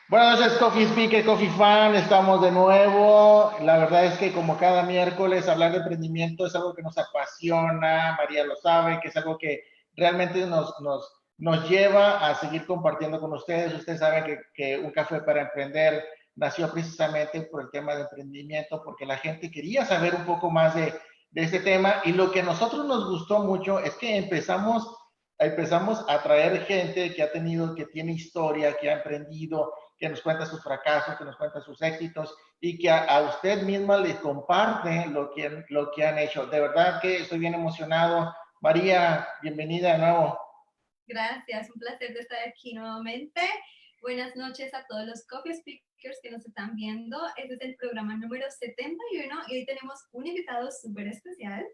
Buenas noches, Coffee Speaker, Coffee Fan, estamos de nuevo. La verdad es que como cada miércoles hablar de emprendimiento es algo que nos apasiona, María lo sabe, que es algo que realmente nos lleva a seguir compartiendo con ustedes. Ustedes saben que Un Café para Emprender nació precisamente por el tema de emprendimiento, porque la gente quería saber un poco más de este tema y lo que a nosotros nos gustó mucho es que empezamos a traer gente que ha tenido, que tiene historia, que ha emprendido, que nos cuenta sus fracasos, que nos cuenta sus éxitos y que a usted misma le comparte lo que han hecho. De verdad que estoy bien emocionado. María, bienvenida de nuevo. Gracias, un placer de estar aquí nuevamente. Buenas noches a todos los Coffee Speakers que nos están viendo. Este es el programa número 71 y hoy tenemos un invitado súper especial.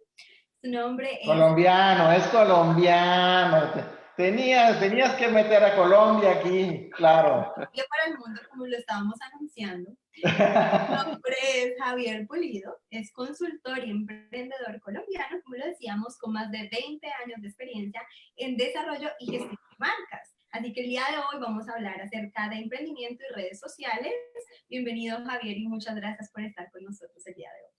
Su nombre es... Colombiano, es colombiano. Tenías que meter a Colombia aquí, claro. para el mundo, como lo estábamos anunciando. Su nombre es Javier Pulido, es consultor y emprendedor colombiano, como lo decíamos, con más de 20 años de experiencia en desarrollo y gestión de marcas. Así que el día de hoy vamos a hablar acerca de emprendimiento y redes sociales. Bienvenido, Javier, y muchas gracias por estar con nosotros el día de hoy.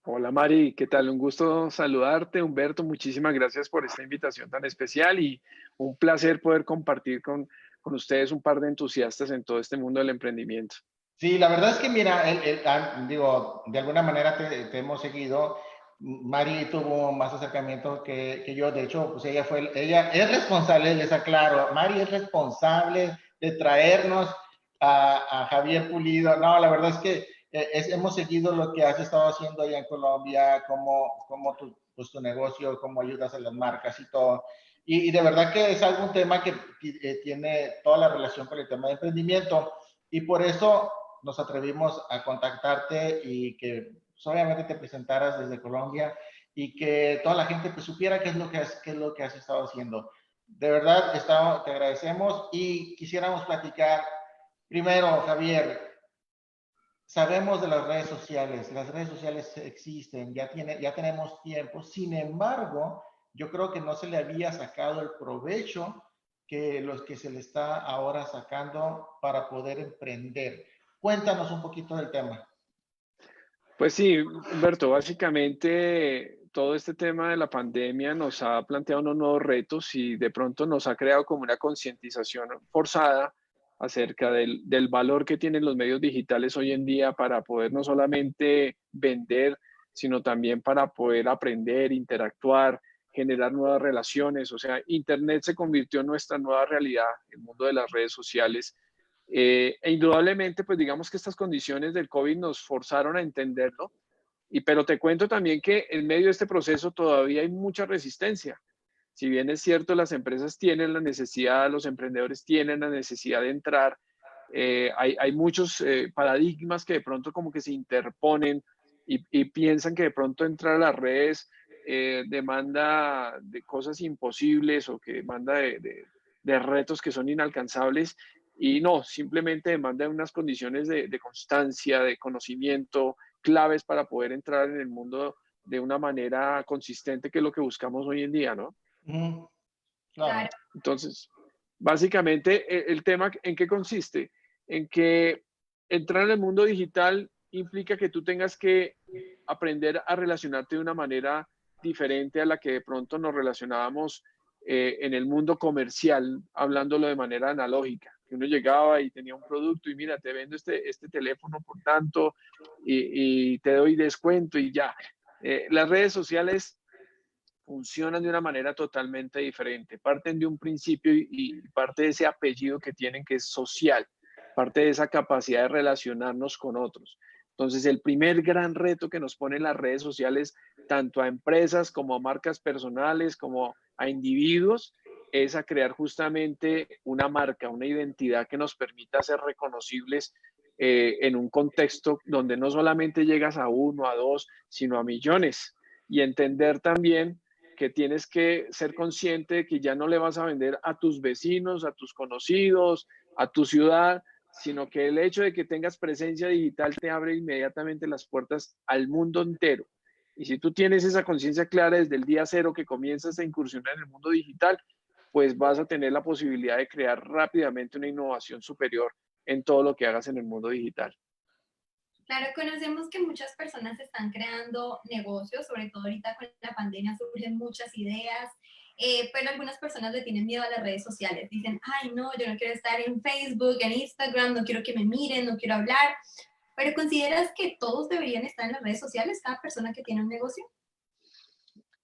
Hola Mari, ¿qué tal? Un gusto saludarte, Humberto. Muchísimas gracias por esta invitación tan especial y un placer poder compartir con ustedes un par de entusiastas en todo este mundo del emprendimiento. Sí, la verdad es que mira, digo, de alguna manera te hemos seguido. Mari tuvo más acercamiento que yo. De hecho, pues ella es responsable, les aclaro, Mari es responsable de traernos a Javier Pulido. No, la verdad es que hemos seguido lo que has estado haciendo allá en Colombia, cómo pues, tu negocio, cómo ayudas a las marcas y todo. Y de verdad que es algún tema que tiene toda la relación con el tema de emprendimiento. Y por eso nos atrevimos a contactarte y que pues, obviamente te presentaras desde Colombia y que toda la gente pues, supiera qué es lo que has estado haciendo. De verdad, te agradecemos y quisiéramos platicar. Primero, Javier, sabemos de las redes sociales existen, ya tenemos tiempo, sin embargo, yo creo que no se le había sacado el provecho que los que se le está ahora sacando para poder emprender. Cuéntanos un poquito del tema. Pues sí, Humberto, básicamente todo este tema de la pandemia nos ha planteado unos nuevos retos y de pronto nos ha creado como una concientización forzada acerca del valor que tienen los medios digitales hoy en día para poder no solamente vender, sino también para poder aprender, interactuar, generar nuevas relaciones. O sea, Internet se convirtió en nuestra nueva realidad, el mundo de las redes sociales. E indudablemente, pues digamos que estas condiciones del COVID nos forzaron a entenderlo, pero te cuento también que en medio de este proceso todavía hay mucha resistencia. Si bien es cierto, las empresas tienen la necesidad, los emprendedores tienen la necesidad de entrar, hay muchos paradigmas que de pronto como que se interponen y piensan que de pronto entrar a las redes demanda de cosas imposibles o que demanda de retos que son inalcanzables y no, simplemente demanda unas condiciones de constancia, de conocimiento, claves para poder entrar en el mundo de una manera consistente, que es lo que buscamos hoy en día, ¿no? Claro. Claro, Entonces, básicamente, el tema, ¿en qué consiste? En que entrar en el mundo digital implica que tú tengas que aprender a relacionarte de una manera diferente a la que de pronto nos relacionábamos en el mundo comercial, hablándolo de manera analógica. Que uno llegaba y tenía un producto y mira, te vendo este teléfono por tanto y te doy descuento y ya. Las redes sociales funcionan de una manera totalmente diferente. Parten de un principio y parte de ese apellido que tienen que es social, parte de esa capacidad de relacionarnos con otros. Entonces, el primer gran reto que nos ponen las redes sociales, tanto a empresas como a marcas personales, como a individuos, es a crear justamente una marca, una identidad que nos permita ser reconocibles en un contexto donde no solamente llegas a uno, a dos, sino a millones. Y entender también que tienes que ser consciente de que ya no le vas a vender a tus vecinos, a tus conocidos, a tu ciudad, sino que el hecho de que tengas presencia digital te abre inmediatamente las puertas al mundo entero. Y si tú tienes esa conciencia clara desde el día cero que comienzas a incursionar en el mundo digital, pues vas a tener la posibilidad de crear rápidamente una innovación superior en todo lo que hagas en el mundo digital. Claro, conocemos que muchas personas están creando negocios, sobre todo ahorita con la pandemia surgen muchas ideas, pero algunas personas le tienen miedo a las redes sociales. Dicen, ay, no, yo no quiero estar en Facebook, en Instagram, no quiero que me miren, no quiero hablar. Pero ¿consideras que todos deberían estar en las redes sociales, cada persona que tiene un negocio?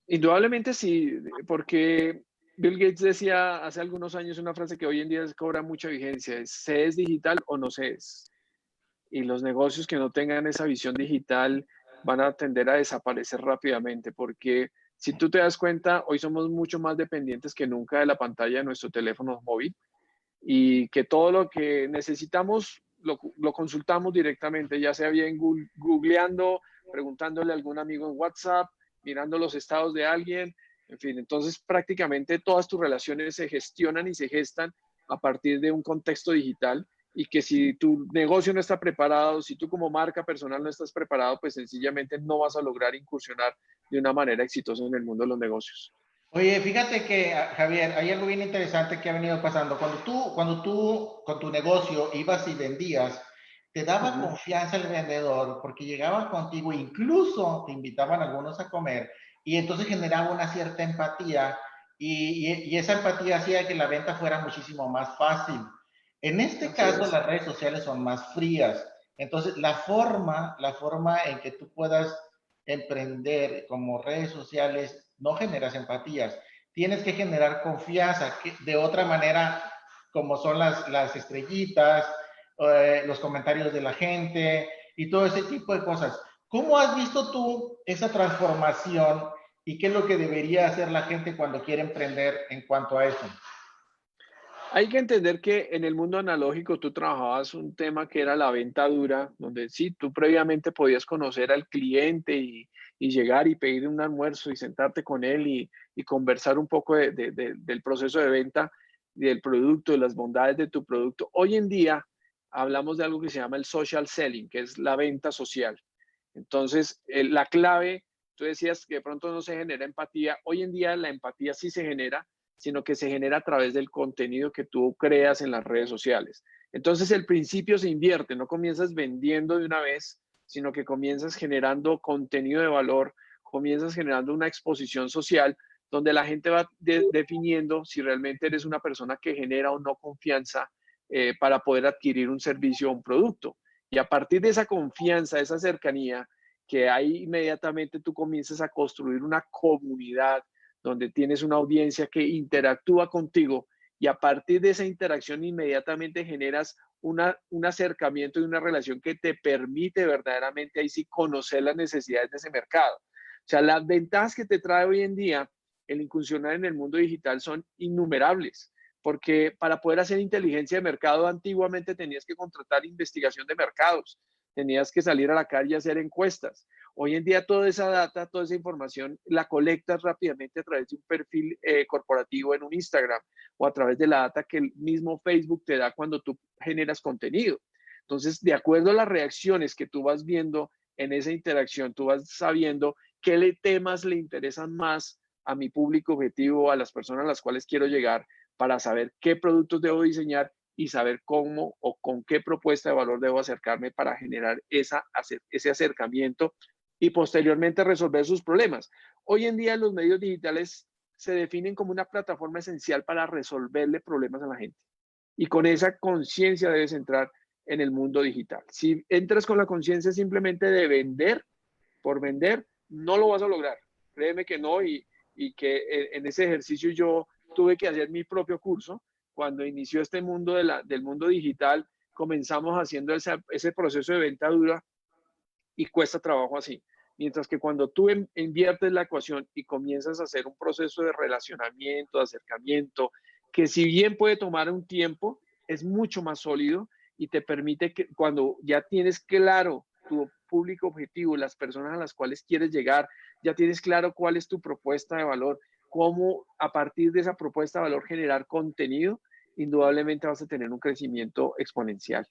Indudablemente sí, porque Bill Gates decía hace algunos años una frase que hoy en día cobra mucha vigencia, es ¿se es digital o no se es? Y los negocios que no tengan esa visión digital van a tender a desaparecer rápidamente, porque si tú te das cuenta, hoy somos mucho más dependientes que nunca de la pantalla de nuestro teléfono móvil y que todo lo que necesitamos lo consultamos directamente, ya sea bien googleando, preguntándole a algún amigo en WhatsApp, mirando los estados de alguien, en fin, entonces prácticamente todas tus relaciones se gestionan y se gestan a partir de un contexto digital y que si tu negocio no está preparado, si tú como marca personal no estás preparado, pues sencillamente no vas a lograr incursionar de una manera exitosa en el mundo de los negocios. Oye, fíjate que, Javier, hay algo bien interesante que ha venido pasando. Cuando tú con tu negocio ibas y vendías, te daba Ujú. confianza el vendedor porque llegaban contigo, incluso te invitaban algunos a comer y entonces generaba una cierta empatía y esa empatía hacía que la venta fuera muchísimo más fácil. En este Así caso, es. las redes sociales son más frías. Entonces, la forma en que tú puedas emprender como redes sociales no generas empatías. Tienes que generar confianza, que de otra manera, como son las estrellitas, los comentarios de la gente y todo ese tipo de cosas. ¿Cómo has visto tú esa transformación y qué es lo que debería hacer la gente cuando quiere emprender en cuanto a eso? Hay que entender que en el mundo analógico tú trabajabas un tema que era la venta dura, donde sí, tú previamente podías conocer al cliente y llegar y pedir un almuerzo y sentarte con él y conversar un poco del proceso de venta, del producto, de las bondades de tu producto. Hoy en día hablamos de algo que se llama el social selling, que es la venta social. Entonces, la clave, tú decías que de pronto no se genera empatía. Hoy en día la empatía sí se genera, sino que se genera a través del contenido que tú creas en las redes sociales. Entonces el principio se invierte, no comienzas vendiendo de una vez, sino que comienzas generando contenido de valor, comienzas generando una exposición social donde la gente va definiendo si realmente eres una persona que genera o no confianza para poder adquirir un servicio o un producto. Y a partir de esa confianza, esa cercanía, que ahí inmediatamente tú comienzas a construir una comunidad donde tienes una audiencia que interactúa contigo y a partir de esa interacción inmediatamente generas un acercamiento y una relación que te permite verdaderamente ahí sí conocer las necesidades de ese mercado. O sea, las ventajas que te trae hoy en día el incursionar en el mundo digital son innumerables, porque para poder hacer inteligencia de mercado antiguamente tenías que contratar investigación de mercados, tenías que salir a la calle y hacer encuestas. Hoy en día toda esa data, toda esa información la colectas rápidamente a través de un perfil corporativo en un Instagram o a través de la data que el mismo Facebook te da cuando tú generas contenido. Entonces, de acuerdo a las reacciones que tú vas viendo en esa interacción, tú vas sabiendo qué temas le interesan más a mi público objetivo, a las personas a las cuales quiero llegar, para saber qué productos debo diseñar y saber cómo o con qué propuesta de valor debo acercarme para generar ese acercamiento y posteriormente resolver sus problemas. Hoy en día los medios digitales se definen como una plataforma esencial para resolverle problemas a la gente. Y con esa conciencia debes entrar en el mundo digital. Si entras con la conciencia simplemente de vender por vender, no lo vas a lograr. Créeme que no, y que en ese ejercicio yo tuve que hacer mi propio curso. Cuando inició este mundo del mundo digital, comenzamos haciendo ese proceso de venta dura y cuesta trabajo así. Mientras que cuando tú inviertes la ecuación y comienzas a hacer un proceso de relacionamiento, de acercamiento, que si bien puede tomar un tiempo, es mucho más sólido y te permite que cuando ya tienes claro tu público objetivo, las personas a las cuales quieres llegar, ya tienes claro cuál es tu propuesta de valor, cómo a partir de esa propuesta de valor generar contenido, indudablemente vas a tener un crecimiento exponencial.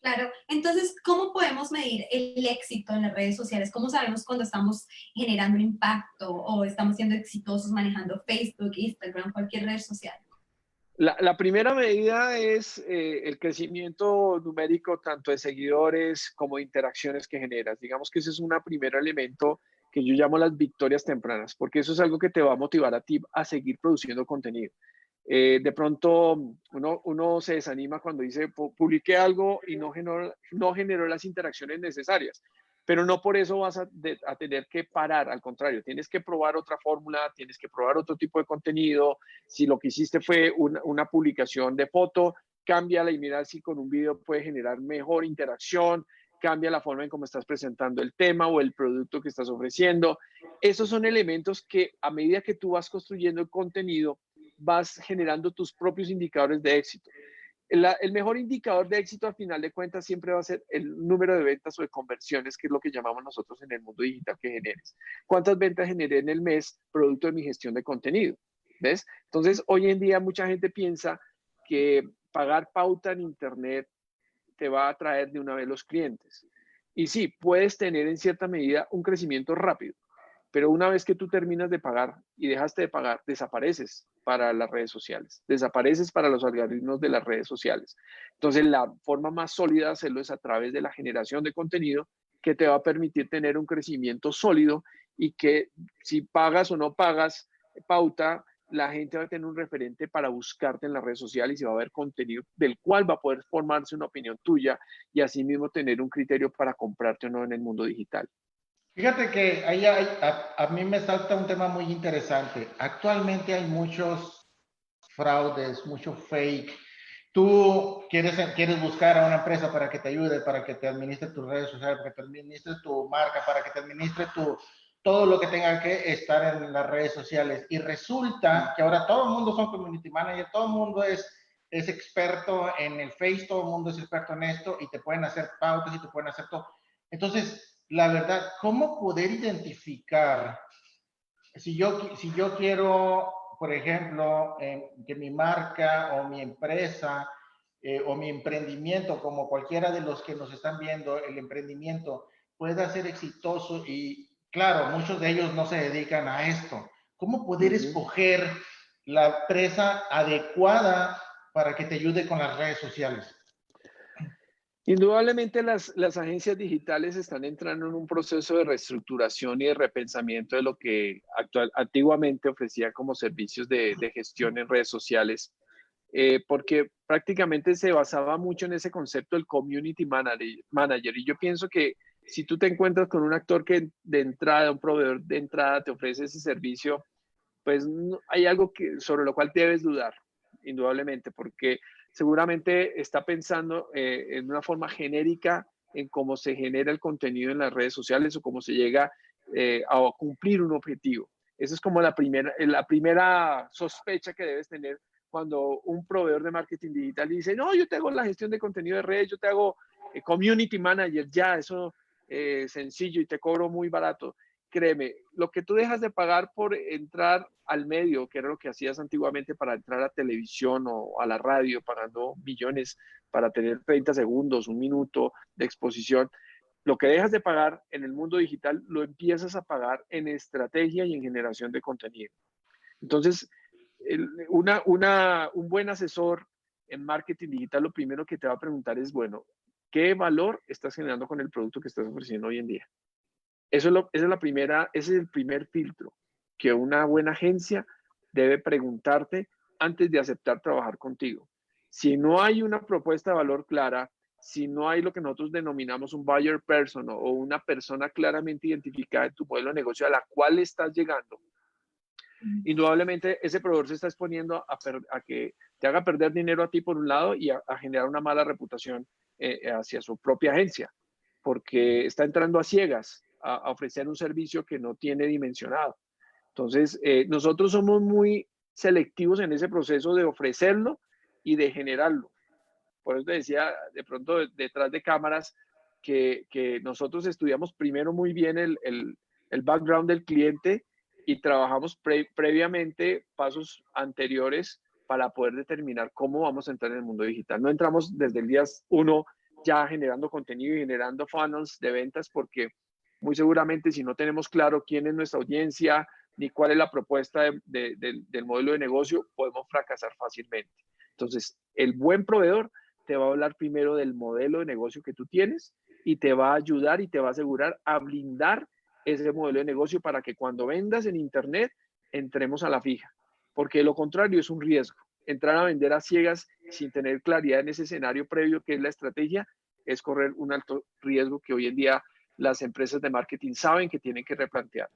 Claro, entonces, ¿cómo podemos medir el éxito en las redes sociales? ¿Cómo sabemos cuando estamos generando un impacto o estamos siendo exitosos manejando Facebook, Instagram, cualquier red social? La primera medida es el crecimiento numérico tanto de seguidores como de interacciones que generas. Digamos que ese es un primer elemento que yo llamo las victorias tempranas, porque eso es algo que te va a motivar a ti a seguir produciendo contenido. De pronto uno se desanima cuando dice, publiqué algo y no generó las interacciones necesarias, pero no por eso vas a tener que parar, al contrario, tienes que probar otra fórmula, tienes que probar otro tipo de contenido. Si lo que hiciste fue una publicación de foto, cámbiala y mira si con un video puede generar mejor interacción, cambia la forma en cómo estás presentando el tema o el producto que estás ofreciendo. Esos son elementos que a medida que tú vas construyendo el contenido, vas generando tus propios indicadores de éxito. El mejor indicador de éxito al final de cuentas siempre va a ser el número de ventas o de conversiones, que es lo que llamamos nosotros en el mundo digital que generes. ¿Cuántas ventas generé en el mes producto de mi gestión de contenido? ¿Ves? Entonces, hoy en día mucha gente piensa que pagar pauta en Internet te va a traer de una vez los clientes. Y sí, puedes tener en cierta medida un crecimiento rápido, pero una vez que tú terminas de pagar y dejaste de pagar, desapareces para las redes sociales, desapareces para los algoritmos de las redes sociales. Entonces, la forma más sólida de hacerlo es a través de la generación de contenido que te va a permitir tener un crecimiento sólido y que si pagas o no pagas pauta, la gente va a tener un referente para buscarte en las redes sociales y va a haber contenido del cual va a poder formarse una opinión tuya y asimismo tener un criterio para comprarte o no en el mundo digital. Fíjate que a mí me salta un tema muy interesante. Actualmente hay muchos fraudes, mucho fake. Tú quieres buscar a una empresa para que te ayude, para que te administre tus redes sociales, para que te administre tu marca, para que te administre todo lo que tenga que estar en las redes sociales. Y resulta que ahora todo el mundo son community manager, todo el mundo es experto en el Face, todo el mundo es experto en esto y te pueden hacer pautas y te pueden hacer todo. Entonces, la verdad, ¿cómo poder identificar si yo quiero, por ejemplo, que mi marca o mi empresa o mi emprendimiento, como cualquiera de los que nos están viendo, el emprendimiento pueda ser exitoso y claro, muchos de ellos no se dedican a esto? ¿Cómo poder escoger la empresa adecuada para que te ayude con las redes sociales? Indudablemente las agencias digitales están entrando en un proceso de reestructuración y de repensamiento de lo que antiguamente ofrecía como servicios de gestión en redes sociales, porque prácticamente se basaba mucho en ese concepto del community manager. Y yo pienso que si tú te encuentras con un actor que de entrada, un proveedor de entrada te ofrece ese servicio, pues hay algo sobre lo cual debes dudar, indudablemente, porque seguramente está pensando en una forma genérica en cómo se genera el contenido en las redes sociales o cómo se llega a cumplir un objetivo. Esa es como la primera sospecha que debes tener cuando un proveedor de marketing digital dice, no, yo te hago la gestión de contenido de redes, yo te hago community manager, ya, eso sencillo y te cobro muy barato. Créeme, lo que tú dejas de pagar por entrar al medio, que era lo que hacías antiguamente para entrar a televisión o a la radio, pagando millones para tener 30 segundos, un minuto de exposición, lo que dejas de pagar en el mundo digital lo empiezas a pagar en estrategia y en generación de contenido. Entonces, un buen asesor en marketing digital lo primero que te va a preguntar es, bueno, ¿qué valor estás generando con el producto que estás ofreciendo hoy en día? Ese es el primer filtro que una buena agencia debe preguntarte antes de aceptar trabajar contigo. Si no hay una propuesta de valor clara, si no hay lo que nosotros denominamos un buyer person o una persona claramente identificada en tu modelo de negocio a la cual estás llegando, indudablemente ese proveedor se está exponiendo a que te haga perder dinero a ti por un lado y a generar una mala reputación hacia su propia agencia, porque está entrando a ciegas a ofrecer un servicio que no tiene dimensionado. Entonces, nosotros somos muy selectivos en ese proceso de ofrecerlo y de generarlo. Por eso te decía, de pronto, detrás de cámaras, que nosotros estudiamos primero muy bien el background del cliente y trabajamos previamente pasos anteriores para poder determinar cómo vamos a entrar en el mundo digital. No entramos desde el día 1 ya generando contenido y generando funnels de ventas, porque muy seguramente si no tenemos claro quién es nuestra audiencia ni cuál es la propuesta del modelo de negocio, podemos fracasar fácilmente. Entonces, el buen proveedor te va a hablar primero del modelo de negocio que tú tienes y te va a ayudar y te va a asegurar a blindar ese modelo de negocio para que cuando vendas en Internet entremos a la fija, porque lo contrario es un riesgo. Entrar a vender a ciegas sin tener claridad en ese escenario previo que es la estrategia es correr un alto riesgo que hoy en día las empresas de marketing saben que tienen que replantear.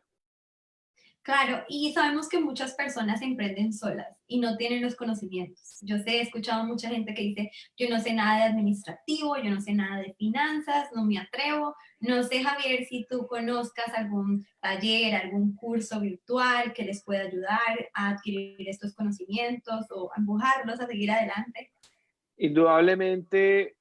Claro, y sabemos que muchas personas emprenden solas y no tienen los conocimientos. Yo sé, he escuchado mucha gente que dice, yo no sé nada de administrativo, yo no sé nada de finanzas, no me atrevo. No sé, Javier, si tú conozcas algún taller, algún curso virtual que les pueda ayudar a adquirir estos conocimientos o a empujarlos a seguir adelante. Indudablemente,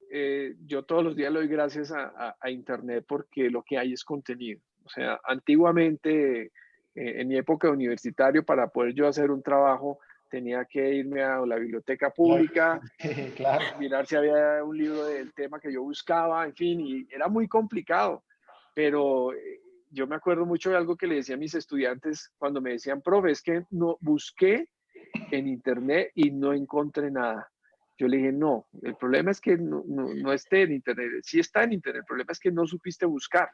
yo todos los días le doy gracias a Internet porque lo que hay es contenido. O sea, antiguamente, en mi época universitaria, para poder yo hacer un trabajo, tenía que irme a la biblioteca pública, Sí, claro. mirar si había un libro del tema que yo buscaba, en fin, y era muy complicado. Pero yo me acuerdo mucho de algo que le decía a mis estudiantes cuando me decían, profe, es que no busqué en Internet y no encontré nada. Yo le dije, no, el problema es que no esté en Internet. Sí está en Internet, el problema es que no supiste buscar,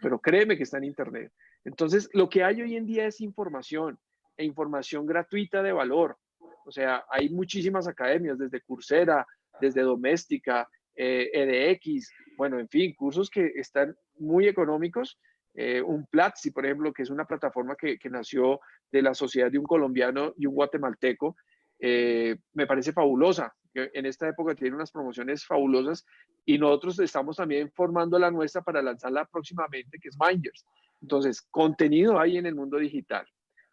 pero créeme que está en Internet. Entonces, lo que hay hoy en día es información e información gratuita de valor. O sea, hay muchísimas academias, desde Coursera, desde Doméstica, EDX, bueno, en fin, cursos que están muy económicos. Un Platzi, por ejemplo, que es una plataforma que nació de la sociedad de un colombiano y un guatemalteco, me parece fabulosa. En esta época tiene unas promociones fabulosas y nosotros estamos también formando la nuestra para lanzarla próximamente, que es Minders. Entonces, contenido hay en el mundo digital.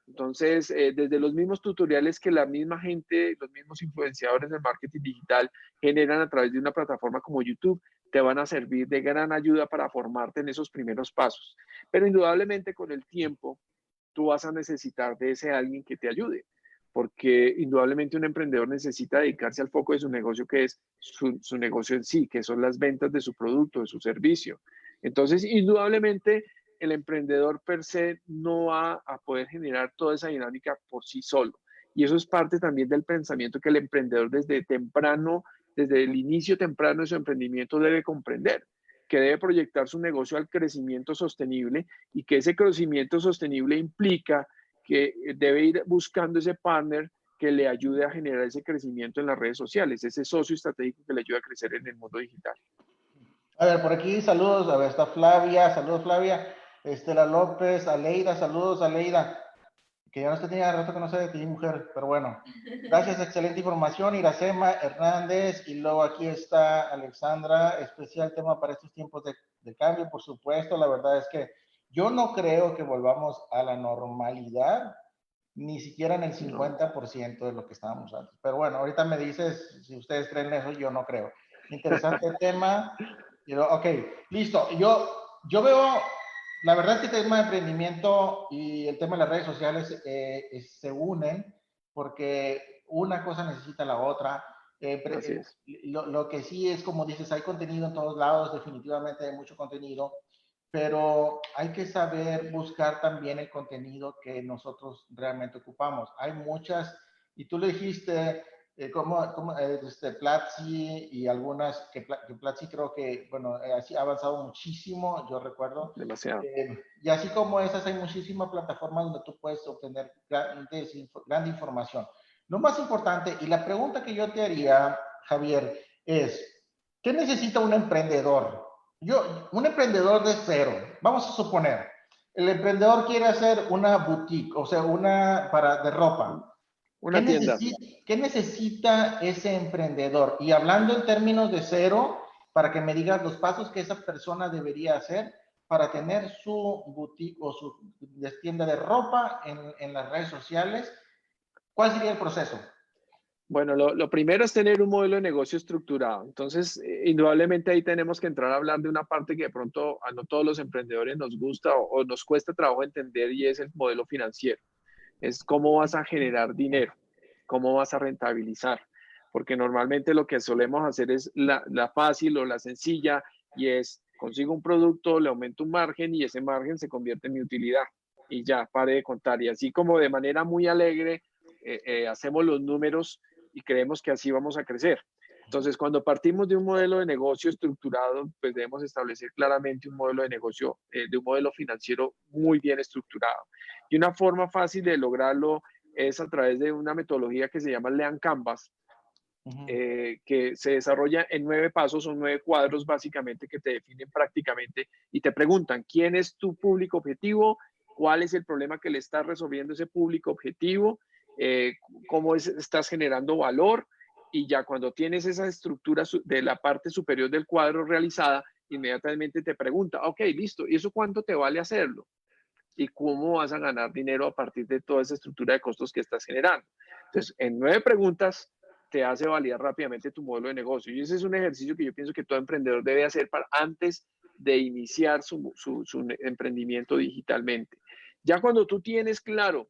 Entonces, desde los mismos tutoriales que la misma gente, los mismos influenciadores del marketing digital generan a través de una plataforma como YouTube, te van a servir de gran ayuda para formarte en esos primeros pasos. Pero indudablemente con el tiempo, tú vas a necesitar de ese alguien que te ayude, porque indudablemente un emprendedor necesita dedicarse al foco de su negocio, que es su negocio en sí, que son las ventas de su producto, de su servicio. Entonces, indudablemente, el emprendedor per se no va a poder generar toda esa dinámica por sí solo. Y eso es parte también del pensamiento que el emprendedor desde temprano, desde el inicio temprano de su emprendimiento debe comprender, que debe proyectar su negocio al crecimiento sostenible y que ese crecimiento sostenible implica que debe ir buscando ese partner que le ayude a generar ese crecimiento en las redes sociales, ese socio estratégico que le ayude a crecer en el mundo digital. A ver, por aquí saludos, a ver, está Flavia, saludos Flavia, Estela López, Aleida, saludos Aleida, que ya no tenía rato que no sé de ti, mujer, pero bueno, gracias, excelente información, Iracema Hernández, y luego aquí está Alexandra, especial tema para estos tiempos de cambio, por supuesto, la verdad es que yo no creo que volvamos a la normalidad, ni siquiera en el 50% de lo que estábamos antes, pero bueno, ahorita me dices si ustedes creen eso, yo no creo. Interesante tema. Ok, listo. Yo veo, la verdad es que el tema de emprendimiento y el tema de las redes sociales se unen porque una cosa necesita la otra. Así es. Lo que sí es, como dices, hay contenido en todos lados, definitivamente hay mucho contenido, pero hay que saber buscar también el contenido que nosotros realmente ocupamos. Hay muchas, y tú le dijiste, Platzi y algunas, que Platzi creo que, bueno, así ha avanzado muchísimo, yo recuerdo. Demasiado. Y así como esas, hay muchísimas plataformas donde tú puedes obtener gran información. Lo más importante, y la pregunta que yo te haría, Javier, es, ¿qué necesita un emprendedor? Un emprendedor de cero, vamos a suponer, el emprendedor quiere hacer una boutique, o sea, de ropa. Una tienda. ¿Qué necesita ese emprendedor? Y hablando en términos de cero, para que me digas los pasos que esa persona debería hacer para tener su boutique o su tienda de ropa en las redes sociales, ¿cuál sería el proceso? Bueno, lo primero es tener un modelo de negocio estructurado. Entonces, indudablemente ahí tenemos que entrar a hablar de una parte que de pronto a no todos los emprendedores nos gusta o nos cuesta trabajo entender y es el modelo financiero. Es cómo vas a generar dinero, cómo vas a rentabilizar. porque normalmente lo que solemos hacer es la fácil o la sencilla, y es consigo un producto, le aumento un margen y ese margen se convierte en mi utilidad y ya, pare de contar. Y así como de manera muy alegre hacemos los números y creemos que así vamos a crecer. Entonces, cuando partimos de un modelo de negocio estructurado, pues debemos establecer claramente un modelo de negocio, de un modelo financiero muy bien estructurado. Y una forma fácil de lograrlo es a través de una metodología que se llama Lean Canvas, que se desarrolla en 9 pasos o 9 cuadros básicamente que te definen prácticamente y te preguntan quién es tu público objetivo, cuál es el problema que le estás resolviendo a ese público objetivo, cómo estás generando valor, y ya cuando tienes esa estructura de la parte superior del cuadro realizada, inmediatamente te pregunta, ok, listo, ¿y eso cuánto te vale hacerlo? ¿Y cómo vas a ganar dinero a partir de toda esa estructura de costos que estás generando? Entonces, en 9 preguntas te hace validar rápidamente tu modelo de negocio. Y ese es un ejercicio que yo pienso que todo emprendedor debe hacer antes de iniciar su emprendimiento digitalmente. Ya cuando tú tienes claro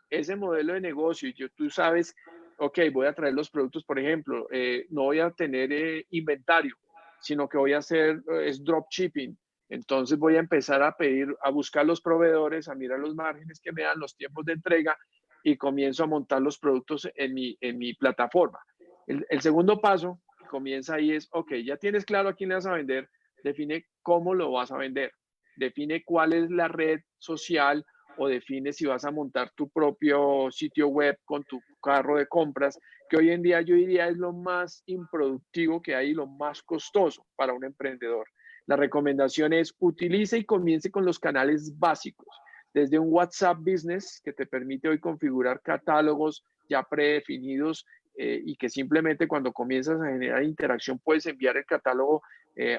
ese modelo de negocio y tú sabes, ok, voy a traer los productos, por ejemplo, no voy a tener inventario, sino que voy a hacer es dropshipping. Entonces voy a empezar a pedir, a buscar los proveedores, a mirar los márgenes que me dan, los tiempos de entrega, y comienzo a montar los productos en mi plataforma. El segundo paso que comienza ahí es, ok, ya tienes claro a quién le vas a vender, define cómo lo vas a vender, define cuál es la red social, o define si vas a montar tu propio sitio web con tu carro de compras, que hoy en día yo diría es lo más improductivo que hay, lo más costoso para un emprendedor. La recomendación es utilice y comience con los canales básicos, desde un WhatsApp Business que te permite hoy configurar catálogos ya predefinidos, y que simplemente cuando comienzas a generar interacción puedes enviar el catálogo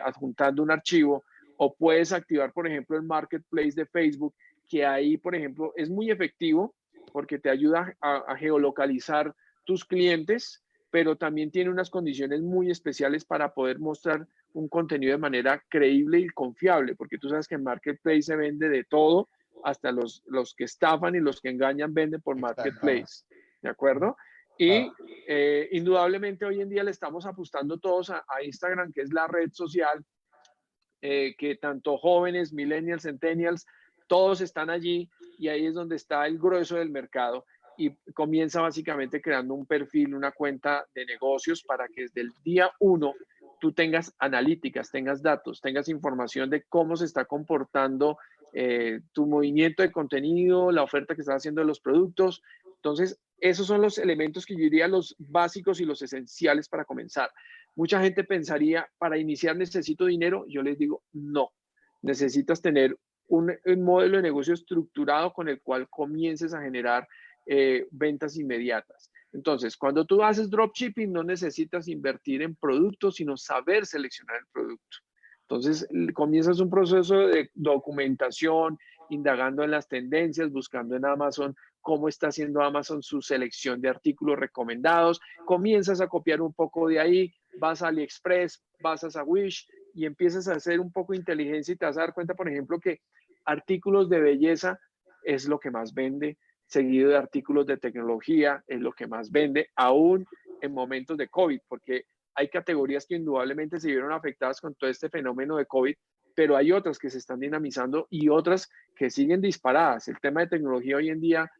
adjuntando un archivo, o puedes activar, por ejemplo, el Marketplace de Facebook, que ahí, por ejemplo, es muy efectivo porque te ayuda a geolocalizar tus clientes, pero también tiene unas condiciones muy especiales para poder mostrar un contenido de manera creíble y confiable, porque tú sabes que en Marketplace se vende de todo, hasta los que estafan y los que engañan venden por Exactamente. Marketplace, ¿de acuerdo? Y indudablemente hoy en día le estamos apostando todos a Instagram, que es la red social que tanto jóvenes, millennials, centennials, todos están allí, y ahí es donde está el grueso del mercado, y comienza básicamente creando un perfil, una cuenta de negocios para que desde el día 1 tú tengas analíticas, tengas datos, tengas información de cómo se está comportando tu movimiento de contenido, la oferta que estás haciendo de los productos. Entonces, esos son los elementos que yo diría los básicos y los esenciales para comenzar. Mucha gente pensaría, para iniciar necesito dinero. Yo les digo, no. Necesitas tener un modelo de negocio estructurado con el cual comiences a generar ventas inmediatas. Entonces, cuando tú haces dropshipping, no necesitas invertir en productos, sino saber seleccionar el producto. Entonces, comienzas un proceso de documentación, indagando en las tendencias, buscando en Amazon cómo está haciendo Amazon su selección de artículos recomendados, comienzas a copiar un poco de ahí, vas a AliExpress, vas a Wish y empiezas a hacer un poco de inteligencia, y te vas a dar cuenta, por ejemplo, que artículos de belleza es lo que más vende, seguido de artículos de tecnología es lo que más vende, aún en momentos de COVID, porque hay categorías que indudablemente se vieron afectadas con todo este fenómeno de COVID, pero hay otras que se están dinamizando y otras que siguen disparadas. El tema de tecnología hoy en día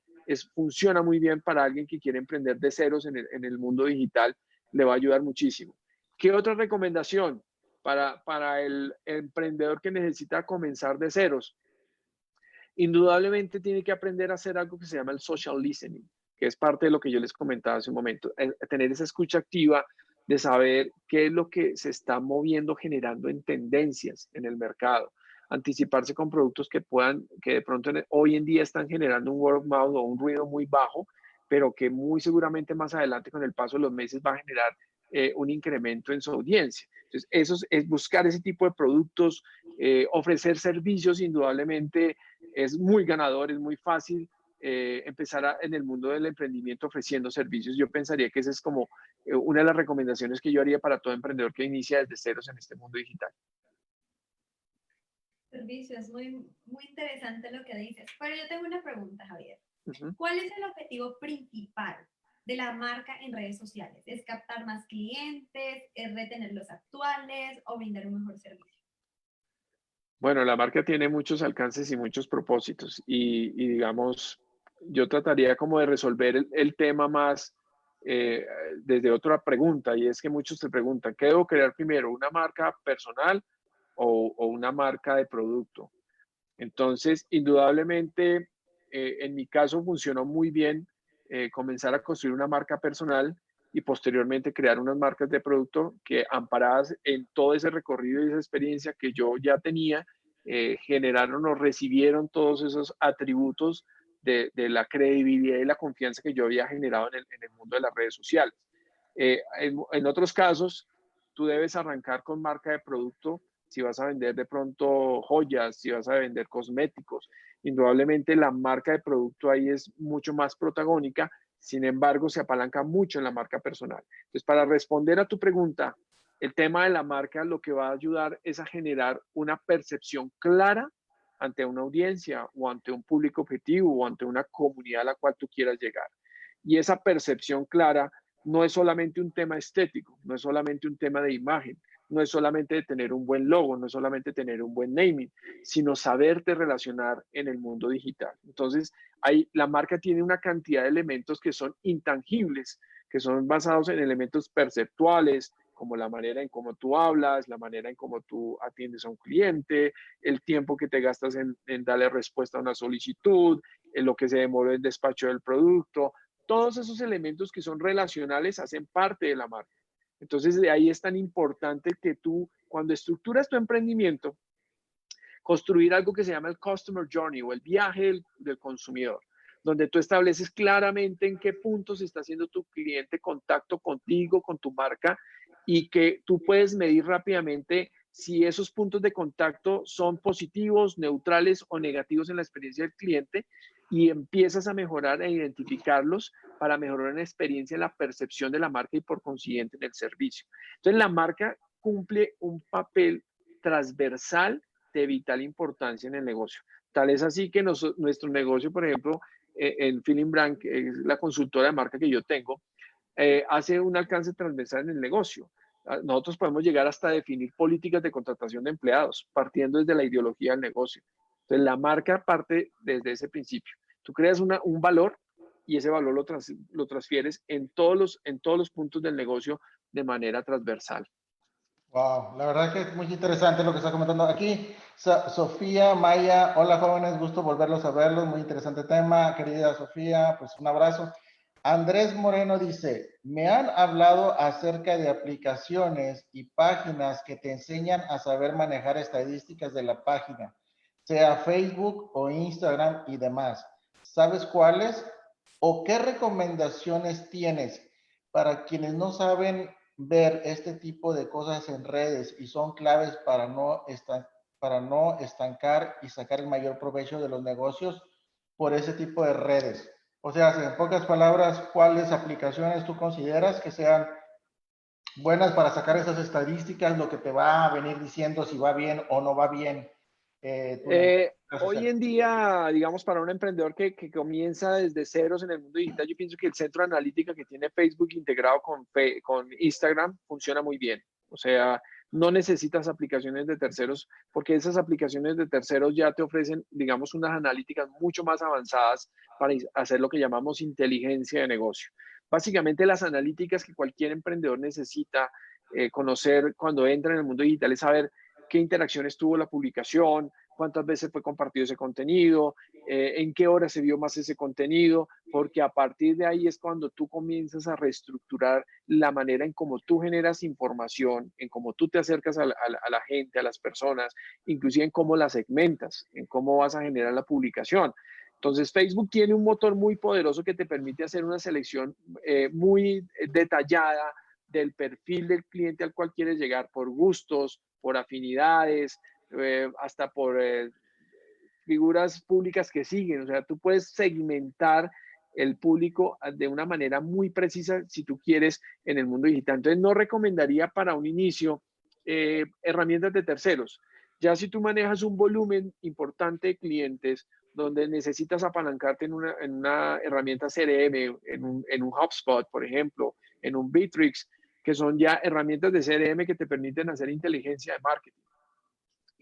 funciona muy bien para alguien que quiere emprender de ceros en el mundo digital, le va a ayudar muchísimo. ¿Qué otra recomendación para el emprendedor que necesita comenzar de ceros? Indudablemente tiene que aprender a hacer algo que se llama el social listening, que es parte de lo que yo les comentaba hace un momento. Tener esa escucha activa de saber qué es lo que se está moviendo, generando en tendencias en el mercado. Anticiparse con productos que de pronto hoy en día están generando un word of mouth o un ruido muy bajo, pero que muy seguramente más adelante con el paso de los meses va a generar un incremento en su audiencia. Entonces, eso es buscar ese tipo de productos, ofrecer servicios. Indudablemente es muy ganador, es muy fácil empezar en el mundo del emprendimiento ofreciendo servicios. Yo pensaría que esa es como una de las recomendaciones que yo haría para todo emprendedor que inicia desde ceros en este mundo digital. Servicio, es muy interesante lo que dices. Pero yo tengo una pregunta, Javier. Uh-huh. ¿Cuál es el objetivo principal de la marca en redes sociales? ¿Es captar más clientes, es retener los actuales o brindar un mejor servicio? Bueno, la marca tiene muchos alcances y muchos propósitos y digamos, yo trataría como de resolver el tema más desde otra pregunta y es que muchos se preguntan, ¿qué debo crear primero? ¿Una marca personal o una marca de producto? Entonces, indudablemente, en mi caso funcionó muy bien comenzar a construir una marca personal y posteriormente crear unas marcas de producto que amparadas en todo ese recorrido y esa experiencia que yo ya tenía, generaron o recibieron todos esos atributos de la credibilidad y la confianza que yo había generado en el mundo de las redes sociales. En otros casos, tú debes arrancar con marca de producto si vas a vender de pronto joyas, si vas a vender cosméticos. Indudablemente la marca de producto ahí es mucho más protagónica, sin embargo se apalanca mucho en la marca personal. Entonces, para responder a tu pregunta, el tema de la marca lo que va a ayudar es a generar una percepción clara ante una audiencia o ante un público objetivo o ante una comunidad a la cual tú quieras llegar. Y esa percepción clara no es solamente un tema estético, no es solamente un tema de imagen, no es solamente de tener un buen logo, no es solamente tener un buen naming, sino saberte relacionar en el mundo digital. Entonces, la marca tiene una cantidad de elementos que son intangibles, que son basados en elementos perceptuales, como la manera en cómo tú hablas, la manera en cómo tú atiendes a un cliente, el tiempo que te gastas en darle respuesta a una solicitud, en lo que se demora el despacho del producto. Todos esos elementos que son relacionales hacen parte de la marca. Entonces, de ahí es tan importante que tú, cuando estructuras tu emprendimiento, construir algo que se llama el Customer Journey o el viaje del consumidor, donde tú estableces claramente en qué puntos está haciendo tu cliente contacto contigo, con tu marca, y que tú puedes medir rápidamente si esos puntos de contacto son positivos, neutrales o negativos en la experiencia del cliente y empiezas a mejorar e identificarlos para mejorar la experiencia en la percepción de la marca y por consiguiente en el servicio. Entonces, la marca cumple un papel transversal de vital importancia en el negocio. Tal es así que nuestro negocio, por ejemplo, en Feeling Brand, que es la consultora de marca que yo tengo, hace un alcance transversal en el negocio. Nosotros podemos llegar hasta definir políticas de contratación de empleados, partiendo desde la ideología del negocio. Entonces, la marca parte desde ese principio. Tú creas un valor y ese valor lo transfieres en todos los puntos del negocio de manera transversal. Wow, la verdad que es muy interesante lo que está comentando aquí. Sofía, Maya, hola jóvenes, gusto volverlos a verlos, muy interesante tema, querida Sofía, pues un abrazo. Andrés Moreno dice, me han hablado acerca de aplicaciones y páginas que te enseñan a saber manejar estadísticas de la página, sea Facebook o Instagram y demás. ¿Sabes cuáles? ¿O qué recomendaciones tienes para quienes no saben ver este tipo de cosas en redes y son claves para no estancar y sacar el mayor provecho de los negocios por ese tipo de redes? O sea, en pocas palabras, ¿cuáles aplicaciones tú consideras que sean buenas para sacar esas estadísticas, lo que te va a venir diciendo si va bien o no va bien tu negocio? Hoy en día, digamos, para un emprendedor que comienza desde ceros en el mundo digital, yo pienso que el centro de analítica que tiene Facebook integrado con Instagram funciona muy bien. O sea, no necesitas aplicaciones de terceros porque esas aplicaciones de terceros ya te ofrecen, digamos, unas analíticas mucho más avanzadas para hacer lo que llamamos inteligencia de negocio. Básicamente las analíticas que cualquier emprendedor necesita conocer cuando entra en el mundo digital es saber qué interacciones tuvo la publicación, cuántas veces fue compartido ese contenido, en qué hora se vio más ese contenido, porque a partir de ahí es cuando tú comienzas a reestructurar la manera en cómo tú generas información, en cómo tú te acercas a la gente, a las personas, inclusive en cómo las segmentas, en cómo vas a generar la publicación. Entonces, Facebook tiene un motor muy poderoso que te permite hacer una selección muy detallada del perfil del cliente al cual quieres llegar por gustos, por afinidades, hasta por figuras públicas que siguen. O sea, tú puedes segmentar el público de una manera muy precisa si tú quieres en el mundo digital. Entonces, no recomendaría para un inicio herramientas de terceros. Ya si tú manejas un volumen importante de clientes donde necesitas apalancarte en una herramienta CRM, en un HubSpot, por ejemplo, en un Bitrix, que son ya herramientas de CRM que te permiten hacer inteligencia de marketing.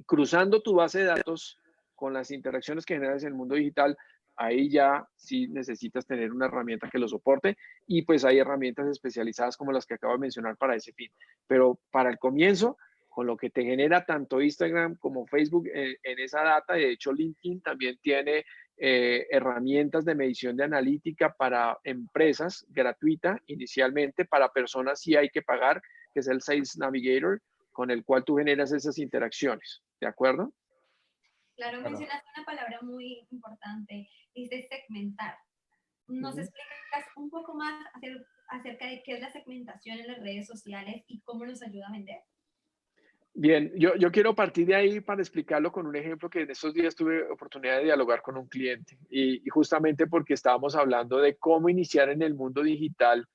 Cruzando tu base de datos con las interacciones que generas en el mundo digital, ahí ya sí necesitas tener una herramienta que lo soporte y pues hay herramientas especializadas como las que acabo de mencionar para ese fin. Pero para el comienzo, con lo que te genera tanto Instagram como Facebook en esa data, de hecho LinkedIn también tiene herramientas de medición de analítica para empresas gratuita inicialmente, para personas sí hay que pagar, que es el Sales Navigator, con el cual tú generas esas interacciones. ¿De acuerdo? Claro, Claro. mencionaste una palabra muy importante, dice segmentar. ¿Nos explicas un poco más acerca de qué es la segmentación en las redes sociales y cómo nos ayuda a vender? Bien, yo quiero partir de ahí para explicarlo con un ejemplo que en estos días tuve oportunidad de dialogar con un cliente y justamente porque estábamos hablando de cómo iniciar en el mundo digital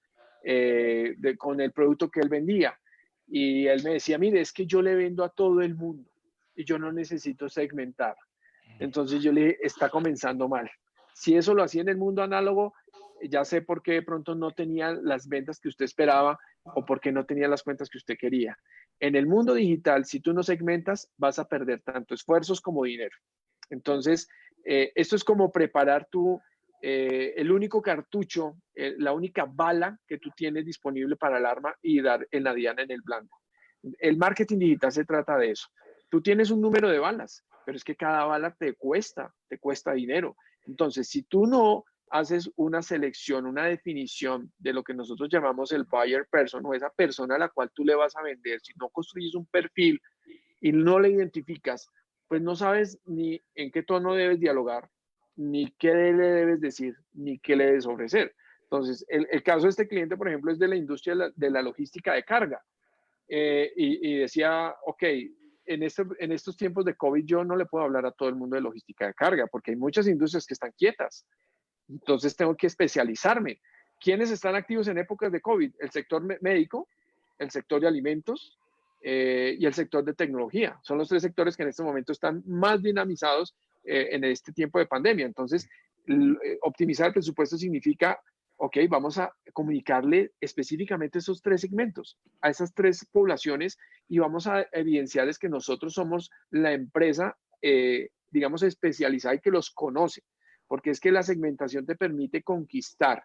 con el producto que él vendía. Y él me decía, mire, es que yo le vendo a todo el mundo y yo no necesito segmentar. Entonces yo le dije, está comenzando mal. Si eso lo hacía en el mundo análogo, ya sé por qué de pronto no tenía las ventas que usted esperaba o por qué no tenía las cuentas que usted quería. En el mundo digital, si tú no segmentas, vas a perder tanto esfuerzos como dinero. Entonces, esto es como preparar el único cartucho, la única bala que tú tienes disponible para el arma y dar en la diana en el blanco. El marketing digital se trata de eso. Tú tienes un número de balas, pero es que cada bala te cuesta dinero. Entonces, si tú no haces una selección, una definición de lo que nosotros llamamos el buyer person o esa persona a la cual tú le vas a vender, si no construyes un perfil y no le identificas, pues no sabes ni en qué tono debes dialogar, ni qué le debes decir, ni qué le debes ofrecer. Entonces, el caso de este cliente, por ejemplo, es de la industria de la logística de carga. Y decía, ok, en estos tiempos de COVID yo no le puedo hablar a todo el mundo de logística de carga porque hay muchas industrias que están quietas. Entonces tengo que especializarme. ¿Quiénes están activos en épocas de COVID? El sector médico, el sector de alimentos y el sector de tecnología. Son los tres sectores que en este momento están más dinamizados en este tiempo de pandemia. Entonces, optimizar el presupuesto significa, ok, vamos a comunicarle específicamente esos tres segmentos, a esas tres poblaciones y vamos a evidenciarles que nosotros somos la empresa, digamos, especializada y que los conoce porque es que la segmentación te permite conquistar.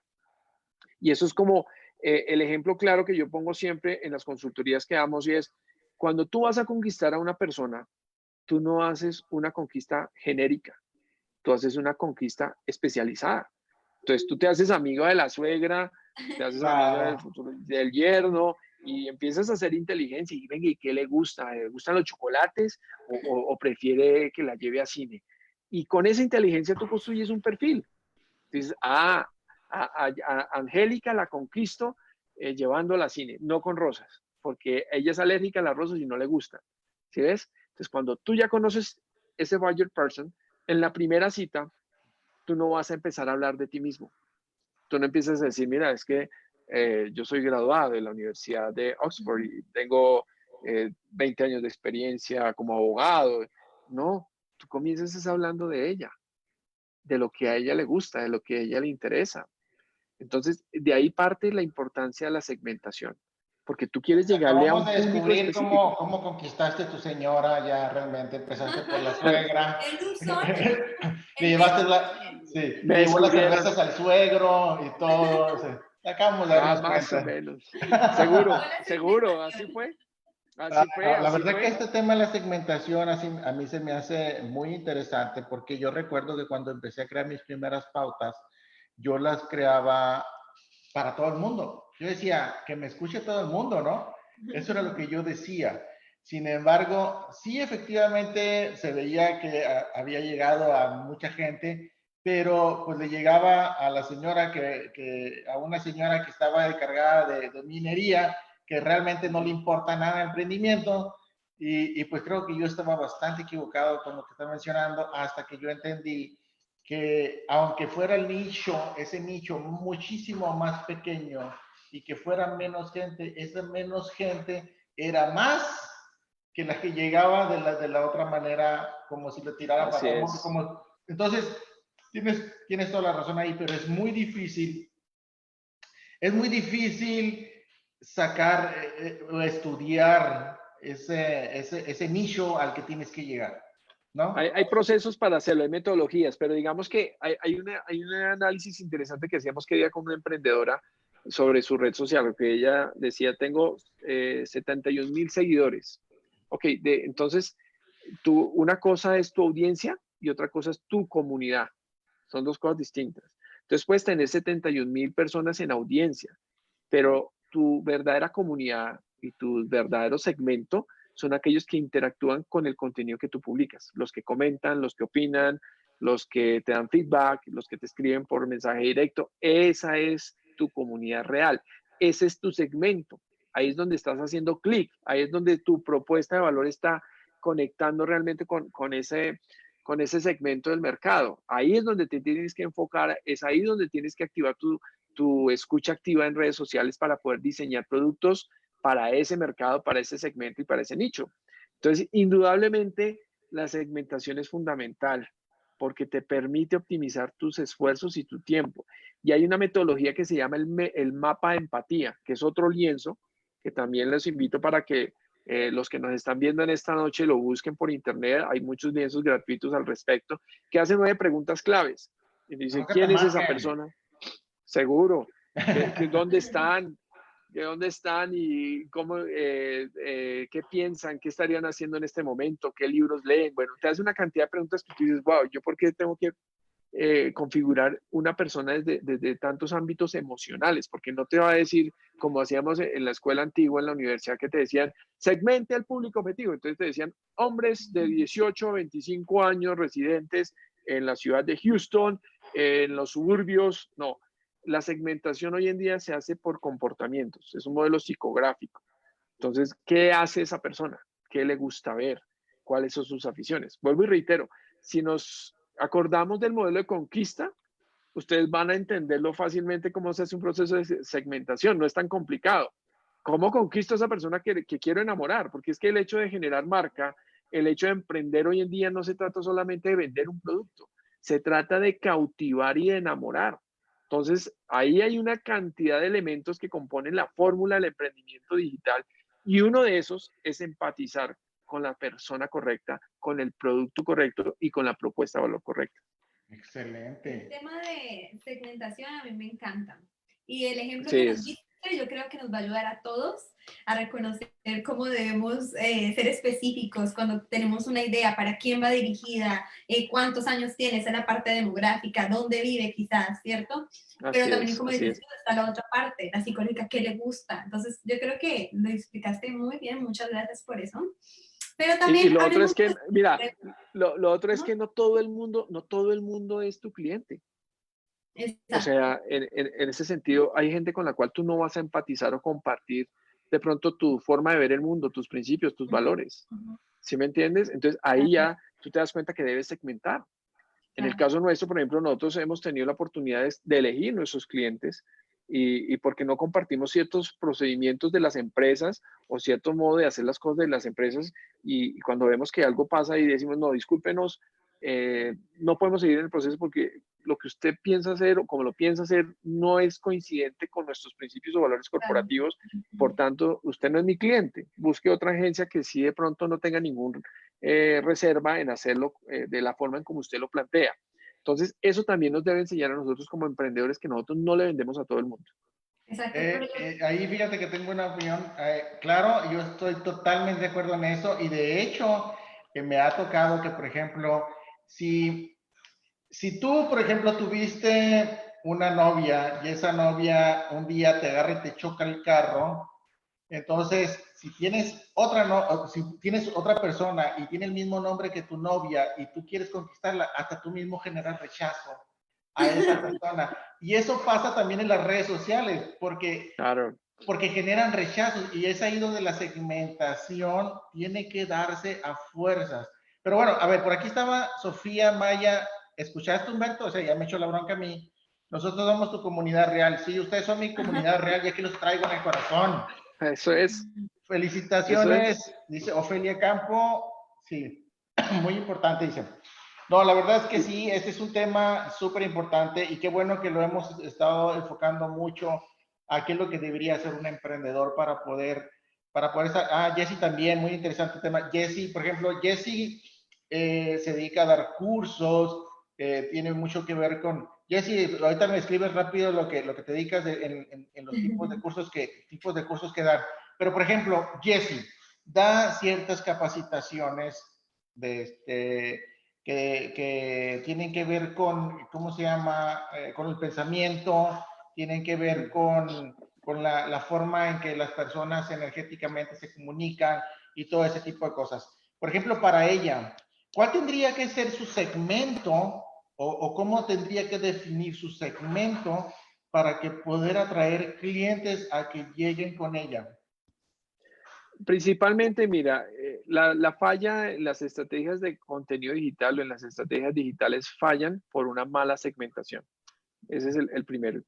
Y eso es como el ejemplo claro que yo pongo siempre en las consultorías que damos y es, cuando tú vas a conquistar a una persona, tú no haces una conquista genérica, tú haces una conquista especializada. Entonces tú te haces amigo de la suegra, te haces amigo Claro. del yerno y empiezas a hacer inteligencia y venga, ¿y qué le gusta? ¿Le gustan los chocolates o prefiere que la lleve a cine? Y con esa inteligencia tú construyes un perfil. Dices, a Angélica la conquisto llevándola a cine, no con rosas, porque ella es alérgica a las rosas y no le gusta. ¿Sí ves? Entonces, cuando tú ya conoces ese buyer person, en la primera cita, tú no vas a empezar a hablar de ti mismo. Tú no empiezas a decir, mira, es que yo soy graduado de la Universidad de Oxford y tengo 20 años de experiencia como abogado. No, tú comienzas hablando de ella, de lo que a ella le gusta, de lo que a ella le interesa. Entonces, de ahí parte la importancia de la segmentación, porque tú quieres llegarle a Acabamos un de público descubrir cómo, específico. cómo conquistaste a tu señora, ya realmente empezaste por la suegra, Él usó le el llevaste método. sí, Me le llevó las descubrieron, cervezas al suegro y todo, sí. Acabamos de darnos más o cuenta. menos. Usó Seguro, la seguro, segmentación. así fue, No, la así verdad que fue. este tema de la segmentación así, a mí se me hace muy interesante porque yo recuerdo que cuando empecé a crear mis primeras pautas, yo las creaba para todo el mundo. Yo decía, que me escuche todo el mundo, ¿no? Eso era lo que yo decía. Sin embargo, sí efectivamente se veía que había llegado a mucha gente, pero pues le llegaba a la señora a una señora que estaba encargada de minería, que realmente no le importa nada el emprendimiento, pues creo que yo estaba bastante equivocado con lo que está mencionando hasta que yo entendí que aunque fuera el nicho, ese nicho muchísimo más pequeño y que fuera menos gente, esa menos gente era más que la que llegaba de la otra manera, como si le tirara Así para es. como, entonces, tienes toda la razón ahí, pero es muy difícil sacar o estudiar ese nicho al que tienes que llegar, ¿no? Hay procesos para hacerlo, hay metodologías, pero digamos que hay un análisis interesante que hacíamos que día con una emprendedora sobre su red social, que ella decía, tengo 71,000 seguidores. Ok, entonces, una cosa es tu audiencia y otra cosa es tu comunidad. Son dos cosas distintas. Entonces puedes tener 71,000 personas en audiencia, pero tu verdadera comunidad y tu verdadero segmento son aquellos que interactúan con el contenido que tú publicas, los que comentan, los que opinan, los que te dan feedback, los que te escriben por mensaje directo. Esa es tu comunidad real, ese es tu segmento. Ahí es donde estás haciendo clic, ahí es donde tu propuesta de valor está conectando realmente con ese segmento del mercado. Ahí es donde te tienes que enfocar, es ahí donde tienes que activar tu escucha activa en redes sociales para poder diseñar productos para ese mercado, para ese segmento y para ese nicho. Entonces, indudablemente, la segmentación es fundamental porque te permite optimizar tus esfuerzos y tu tiempo. Y hay una metodología que se llama el mapa de empatía, que es otro lienzo que también les invito para que los que nos están viendo en esta noche lo busquen por internet. Hay muchos lienzos gratuitos al respecto que hacen 9 preguntas claves. Y dice, No que te ¿quién es esa marquen. persona? Seguro. ¿Dónde están? ¿De dónde están y cómo, qué piensan, qué estarían haciendo en este momento, qué libros leen? Bueno, te hace una cantidad de preguntas que tú dices, wow, ¿yo por qué tengo que configurar una persona desde tantos ámbitos emocionales? Porque no te va a decir, como hacíamos en la escuela antigua, en la universidad, que te decían, segmente al público objetivo. Entonces te decían, hombres de 18 a 25 años residentes en la ciudad de Houston, en los suburbios. No, la segmentación hoy en día se hace por comportamientos, es un modelo psicográfico. Entonces, ¿qué hace esa persona? ¿Qué le gusta ver? ¿Cuáles son sus aficiones? Vuelvo y reitero, si nos acordamos del modelo de conquista, ustedes van a entenderlo fácilmente cómo se hace un proceso de segmentación, no es tan complicado. ¿Cómo conquisto a esa persona que quiero enamorar? Porque es que el hecho de generar marca, el hecho de emprender hoy en día no se trata solamente de vender un producto, se trata de cautivar y de enamorar. Entonces, ahí hay una cantidad de elementos que componen la fórmula del emprendimiento digital y uno de esos es empatizar con la persona correcta, con el producto correcto y con la propuesta de valor correcta. El Excelente. tema de segmentación a mí me encanta. Y el ejemplo Sí, que nos es, diste, yo creo que nos va a ayudar a todos a reconocer cómo debemos ser específicos cuando tenemos una idea, para quién va dirigida, cuántos años tiene, esa es la parte demográfica, dónde vive quizás, ¿cierto? Pero así también, es, como así dices es. tú, está la otra parte, la psicológica, qué le gusta. Entonces, yo creo que lo explicaste muy bien, muchas gracias por eso. Pero Y también lo otro hablemos es que, mira, de... lo otro es ¿no? que no todo el mundo es tu cliente. O Exacto. sea, en ese sentido, hay gente con la cual tú no vas a empatizar o compartir de pronto tu forma de ver el mundo, tus principios, tus Ujú, valores. ujú. ¿Sí me entiendes? Entonces, ahí Así ya es, tú te das cuenta que debes segmentar. En el claro. caso nuestro, por ejemplo, nosotros hemos tenido la oportunidad de elegir nuestros clientes y porque no compartimos ciertos procedimientos de las empresas o cierto modo de hacer las cosas de las empresas y cuando vemos que algo pasa y decimos, no, discúlpenos, no podemos seguir en el proceso porque lo que usted piensa hacer o como lo piensa hacer no es coincidente con nuestros principios o valores Claro. corporativos, por tanto, usted no es mi cliente, busque otra agencia que sí de pronto no tenga ningún reserva en hacerlo de la forma en como usted lo plantea. Entonces, eso también nos debe enseñar a nosotros como emprendedores que nosotros no le vendemos a todo el mundo. Exacto, pero yo... Ahí fíjate que tengo una opinión. Claro, yo estoy totalmente de acuerdo en eso y de hecho me ha tocado que, por ejemplo, si tú, por ejemplo, tuviste una novia y esa novia un día te agarra y te choca el carro, entonces, si tienes otra persona y tiene el mismo nombre que tu novia y tú quieres conquistarla, hasta tú mismo generas rechazo a esa persona. Y eso pasa también en las redes sociales, Claro. porque generan rechazos y es ahí donde la segmentación tiene que darse a fuerzas. Pero bueno, a ver, por aquí estaba Sofía Maya. ¿Escuchaste, Humberto? O sea, ya me echó la bronca a mí. Nosotros somos tu comunidad real. Sí, ustedes son mi comunidad real y aquí los traigo en el corazón. Eso es. Felicitaciones, dice Ofelia Campo. Sí, muy importante, dice. No, la verdad es que sí, este es un tema súper importante y qué bueno que lo hemos estado enfocando mucho a qué es lo que debería hacer un emprendedor para poder estar. Ah, Jesse también, muy interesante tema. Jesse, por ejemplo, Jesse se dedica a dar cursos, tiene mucho que ver con. Jesse, ahorita me escribes rápido lo que te dedicas en los tipos de cursos que dan. Pero, por ejemplo, Jesse da ciertas capacitaciones de que tienen que ver con, ¿cómo se llama? Con el pensamiento, tienen que ver con la forma en que las personas energéticamente se comunican y todo ese tipo de cosas. Por ejemplo, para ella, ¿cuál tendría que ser su segmento o cómo tendría que definir su segmento para que poder atraer clientes a que lleguen con ella? Principalmente, mira, la falla en las estrategias de contenido digital o en las estrategias digitales fallan por una mala segmentación. Ese es el primer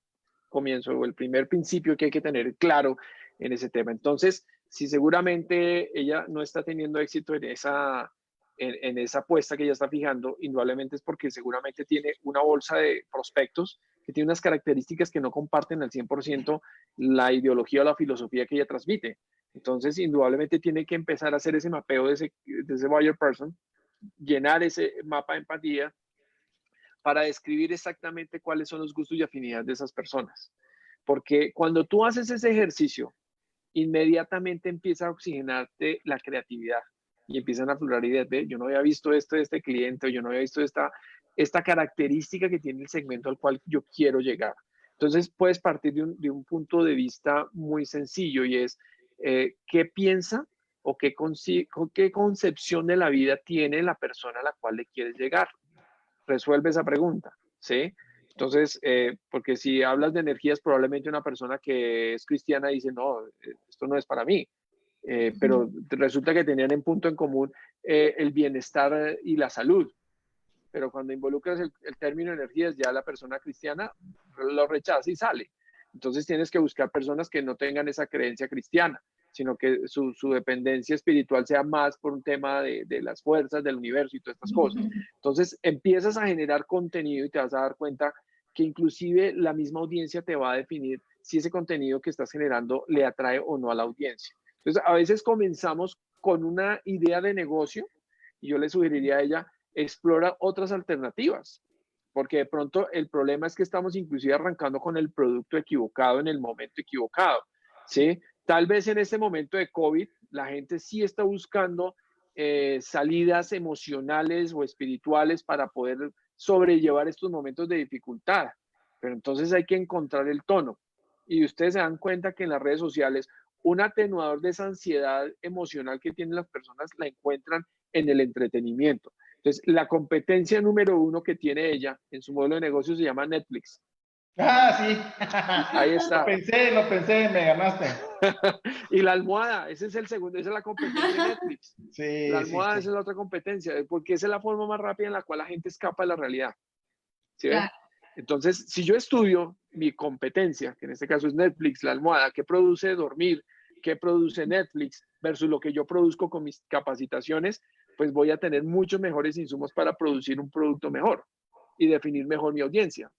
comienzo o el primer principio que hay que tener claro en ese tema. Entonces, si seguramente ella no está teniendo éxito en esa apuesta que ella está fijando, indudablemente es porque seguramente tiene una bolsa de prospectos que tiene unas características que no comparten al 100% la ideología o la filosofía que ella transmite. Entonces, indudablemente tiene que empezar a hacer ese mapeo de ese buyer person, llenar ese mapa de empatía para describir exactamente cuáles son los gustos y afinidades de esas personas. Porque cuando tú haces ese ejercicio, inmediatamente empieza a oxigenarte la creatividad y empiezan a aflorar ideas de, yo no había visto esto de este cliente, o yo no había visto esta característica que tiene el segmento al cual yo quiero llegar. Entonces puedes partir de un punto de vista muy sencillo y es qué piensa o qué concepción de la vida tiene la persona a la cual le quieres llegar. Resuelve esa pregunta, ¿sí? Entonces, porque si hablas de energías, probablemente una persona que es cristiana dice, no, esto no es para mí. Pero resulta que tenían en punto en común el bienestar y la salud. Pero cuando involucras el término energías, ya la persona cristiana lo rechaza y sale. Entonces tienes que buscar personas que no tengan esa creencia cristiana, sino que su dependencia espiritual sea más por un tema de las fuerzas del universo y todas estas cosas. Entonces empiezas a generar contenido y te vas a dar cuenta que inclusive la misma audiencia te va a definir si ese contenido que estás generando le atrae o no a la audiencia. Entonces a veces comenzamos con una idea de negocio y yo le sugeriría a ella, explora otras alternativas, porque de pronto el problema es que estamos inclusive arrancando con el producto equivocado en el momento equivocado, ¿sí? Tal vez en este momento de COVID la gente sí está buscando salidas emocionales o espirituales para poder sobrellevar estos momentos de dificultad, pero entonces hay que encontrar el tono. Y ustedes se dan cuenta que en las redes sociales un atenuador de esa ansiedad emocional que tienen las personas la encuentran en el entretenimiento. Entonces, la competencia número uno que tiene ella en su modelo de negocio se llama Netflix. Ah, sí. Ahí está. Lo pensé, me ganaste. Y la almohada, ese es el segundo, esa es la competencia de Netflix. La Sí, sí, almohada, esa sí. es la otra competencia, porque esa es la forma más rápida en la cual la gente escapa de la realidad. ¿Sí ven? Claro. Entonces, si yo estudio mi competencia, que en este caso es Netflix, la almohada, ¿qué produce dormir? ¿Qué produce Netflix versus lo que yo produzco con mis capacitaciones? Pues voy a tener muchos mejores insumos para producir un producto mejor y definir mejor mi audiencia.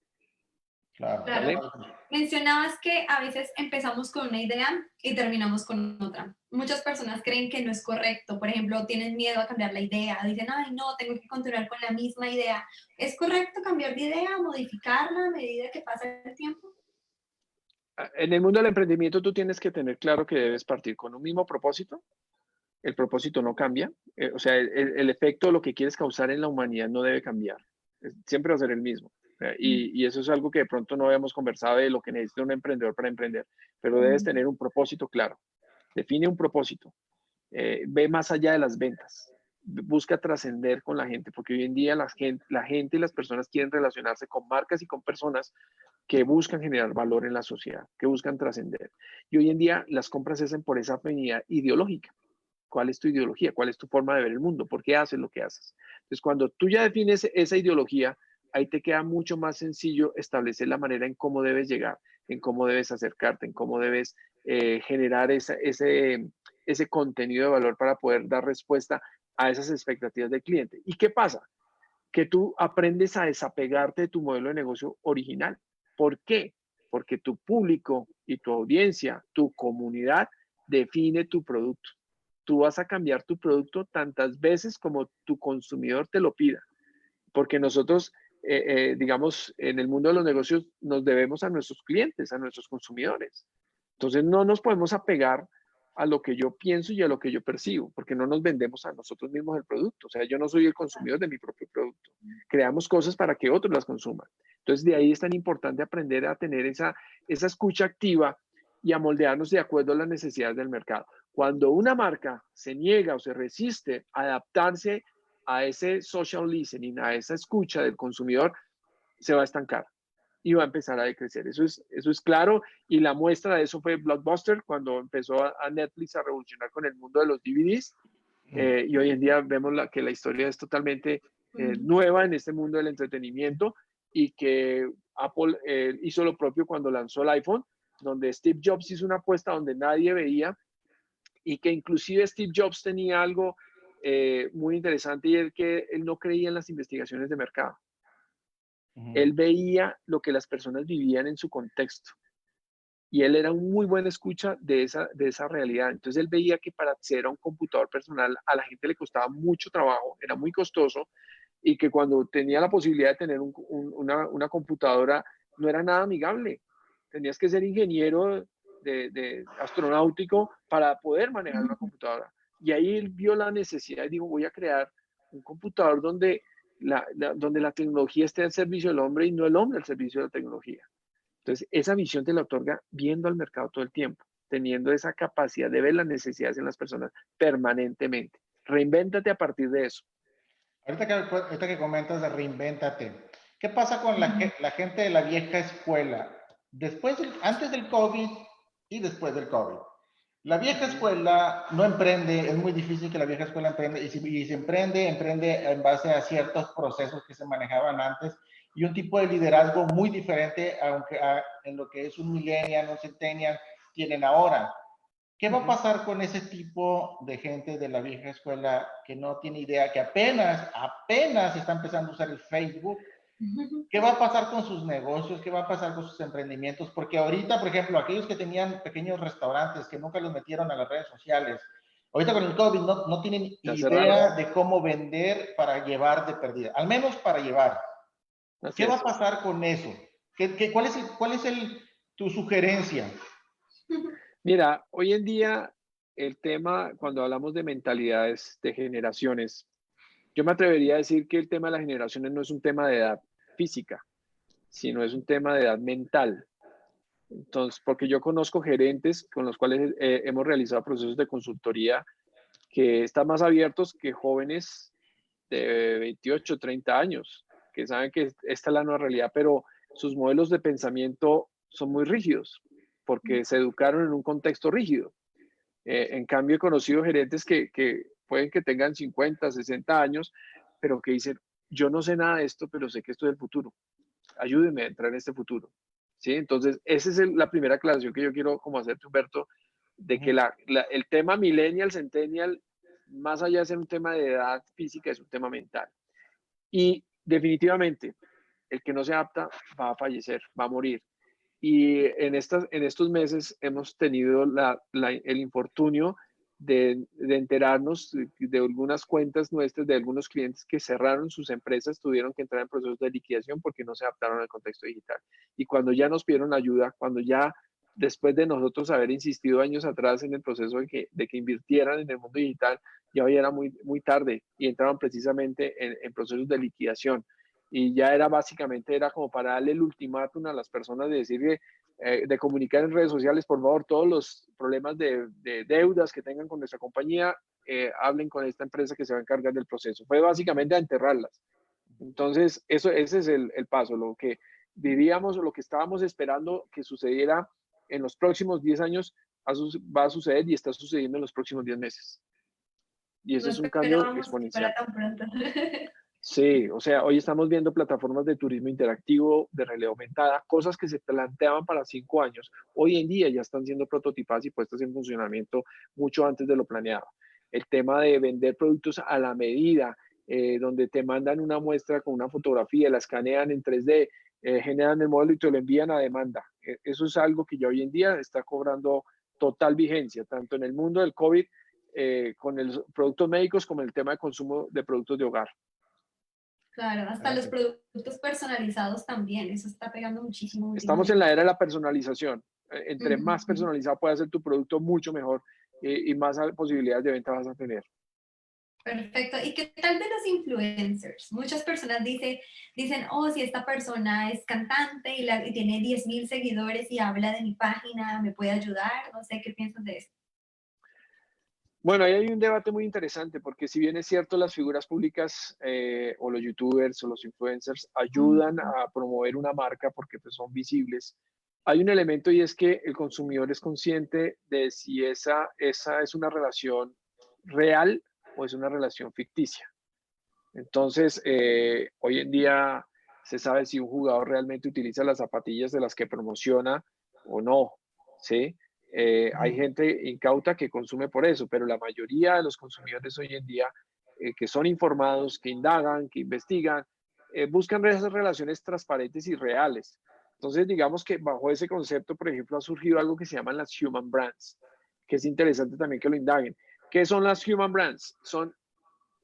Claro, ¿Vale? Claro. Mencionabas que a veces empezamos con una idea y terminamos con otra. Muchas personas creen que no es correcto. Por ejemplo, tienen miedo a cambiar la idea. Dicen, ay, no, tengo que continuar con la misma idea. ¿Es correcto cambiar de idea, modificarla a medida que pasa el tiempo? En el mundo del emprendimiento tú tienes que tener claro que debes partir con un mismo propósito. El propósito no cambia. O sea, el efecto, lo que quieres causar en la humanidad no debe cambiar. Siempre va a ser el mismo. Y eso es algo que de pronto no habíamos conversado de lo que necesita un emprendedor para emprender, pero debes tener un propósito claro. Define un propósito. Ve más allá de las ventas. Busca trascender con la gente, porque hoy en día la gente y las personas quieren relacionarse con marcas y con personas que buscan generar valor en la sociedad, que buscan trascender. Y hoy en día las compras se hacen por esa afinidad ideológica. ¿Cuál es tu ideología? ¿Cuál es tu forma de ver el mundo? ¿Por qué haces lo que haces? Entonces, cuando tú ya defines esa ideología, ahí te queda mucho más sencillo establecer la manera en cómo debes llegar, en cómo debes acercarte, en cómo debes generar ese contenido de valor para poder dar respuesta a esas expectativas del cliente. ¿Y qué pasa? Que tú aprendes a desapegarte de tu modelo de negocio original. ¿Por qué? Porque tu público y tu audiencia, tu comunidad, define tu producto. Tú vas a cambiar tu producto tantas veces como tu consumidor te lo pida, porque nosotros, digamos, en el mundo de los negocios nos debemos a nuestros clientes, a nuestros consumidores. Entonces no nos podemos apegar a lo que yo pienso y a lo que yo percibo, porque no nos vendemos a nosotros mismos el producto. O sea, yo no soy el consumidor de mi propio producto. Creamos cosas para que otros las consuman. Entonces, de ahí es tan importante aprender a tener esa escucha activa y a moldearnos de acuerdo a las necesidades del mercado. Cuando una marca se niega o se resiste a adaptarse a ese social listening, a esa escucha del consumidor, se va a estancar y va a empezar a decrecer. Eso es claro, y la muestra de eso fue Blockbuster, cuando empezó a Netflix a revolucionar con el mundo de los DVDs, y hoy en día vemos que la historia es totalmente nueva en este mundo del entretenimiento, y que Apple hizo lo propio cuando lanzó el iPhone, donde Steve Jobs hizo una apuesta donde nadie veía, y que inclusive Steve Jobs tenía algo muy interesante, y es que él no creía en las investigaciones de mercado. Él veía lo que las personas vivían en su contexto, y él era un muy buen escucha de esa realidad. Entonces él veía que para acceder a un computador personal a la gente le costaba mucho trabajo, era muy costoso, y que cuando tenía la posibilidad de tener una computadora no era nada amigable. Tenías que ser ingeniero de astronáutico para poder manejar una computadora. Y ahí él vio la necesidad y dijo, voy a crear un computador donde la tecnología esté al servicio del hombre y no el hombre al servicio de la tecnología. Entonces, esa visión te la otorga viendo al mercado todo el tiempo, teniendo esa capacidad de ver las necesidades en las personas permanentemente. Reinvéntate a partir de eso. Ahorita que comentas de reinvéntate, ¿qué pasa con la gente de la vieja escuela? Antes del COVID y después del COVID. La vieja escuela no emprende, es muy difícil que la vieja escuela emprenda, y si se emprende en base a ciertos procesos que se manejaban antes y un tipo de liderazgo muy diferente en lo que es un millennial, un centennial tienen ahora. ¿Qué va a pasar con ese tipo de gente de la vieja escuela que no tiene idea, que apenas está empezando a usar el Facebook? ¿Qué va a pasar con sus negocios? ¿Qué va a pasar con sus emprendimientos? Porque ahorita, por ejemplo, aquellos que tenían pequeños restaurantes que nunca los metieron a las redes sociales, ahorita con el COVID no tienen idea de cómo vender para llevar de pérdida, al menos para llevar. ¿Qué va a pasar con eso? ¿Cuál es tu sugerencia? Mira, hoy en día el tema, cuando hablamos de mentalidades, de generaciones, yo me atrevería a decir que el tema de las generaciones no es un tema de edad física, sino es un tema de edad mental. Entonces, porque yo conozco gerentes con los cuales hemos realizado procesos de consultoría que están más abiertos que jóvenes de 28, 30 años, que saben que esta es la nueva realidad, pero sus modelos de pensamiento son muy rígidos, porque se educaron en un contexto rígido. En cambio, he conocido gerentes que pueden que tengan 50, 60 años, pero que dicen, yo no sé nada de esto, pero sé que esto es el futuro. Ayúdeme a entrar en este futuro. ¿Sí? Entonces, esa es la primera aclaración que yo quiero como hacerte, Humberto, de que el tema millennial, centennial, más allá de ser un tema de edad física, es un tema mental. Y definitivamente, el que no se adapta va a fallecer, va a morir. Y en estos meses hemos tenido el infortunio de enterarnos de algunas cuentas nuestras, de algunos clientes que cerraron sus empresas, tuvieron que entrar en procesos de liquidación porque no se adaptaron al contexto digital. Y cuando ya nos pidieron ayuda, cuando ya después de nosotros haber insistido años atrás en el proceso de que invirtieran en el mundo digital, ya hoy era muy, muy tarde y entraron precisamente en procesos de liquidación. Y ya era como para darle el ultimátum a las personas de decirle, de comunicar en redes sociales, por favor, todos los problemas de deudas que tengan con nuestra compañía, hablen con esta empresa que se va a encargar del proceso. Fue básicamente a enterrarlas. Entonces, ese es el paso, lo que diríamos o lo que estábamos esperando que sucediera en los próximos 10 años va a suceder y está sucediendo en los próximos 10 meses. Y eso es un cambio exponencial. Sí, o sea, hoy estamos viendo plataformas de turismo interactivo, de realidad aumentada, cosas que se planteaban para 5 años, hoy en día ya están siendo prototipadas y puestas en funcionamiento mucho antes de lo planeado. El tema de vender productos a la medida, donde te mandan una muestra con una fotografía, la escanean en 3D, generan el modelo y te lo envían a demanda. Eso es algo que ya hoy en día está cobrando total vigencia, tanto en el mundo del COVID, con los productos médicos, como en el tema de consumo de productos de hogar. Claro, hasta los productos personalizados también, eso está pegando muchísimo Estamos en últimamente. la era de la personalización. Entre más Ujú. personalizado pueda ser tu producto, mucho mejor, y más posibilidades de venta vas a tener. Perfecto. ¿Y qué tal de los influencers? Muchas personas dicen, oh, si esta persona es cantante y tiene 10.000 seguidores y habla de mi página, ¿me puede ayudar? No sé, ¿qué piensas de eso? Bueno, ahí hay un debate muy interesante, porque si bien es cierto, las figuras públicas, o los youtubers o los influencers ayudan Ujú. a promover una marca porque pues, son visibles, hay un elemento y es que el consumidor es consciente de si esa es una relación real o es una relación ficticia. Entonces, hoy en día se sabe si un jugador realmente utiliza las zapatillas de las que promociona o no, ¿sí? Hay gente incauta que consume por eso, pero la mayoría de los consumidores hoy en día, que son informados, que indagan, que investigan, buscan esas relaciones transparentes y reales. Entonces, digamos que bajo ese concepto, por ejemplo, ha surgido algo que se llaman las human brands, que es interesante también que lo indaguen. ¿Qué son las human brands? Son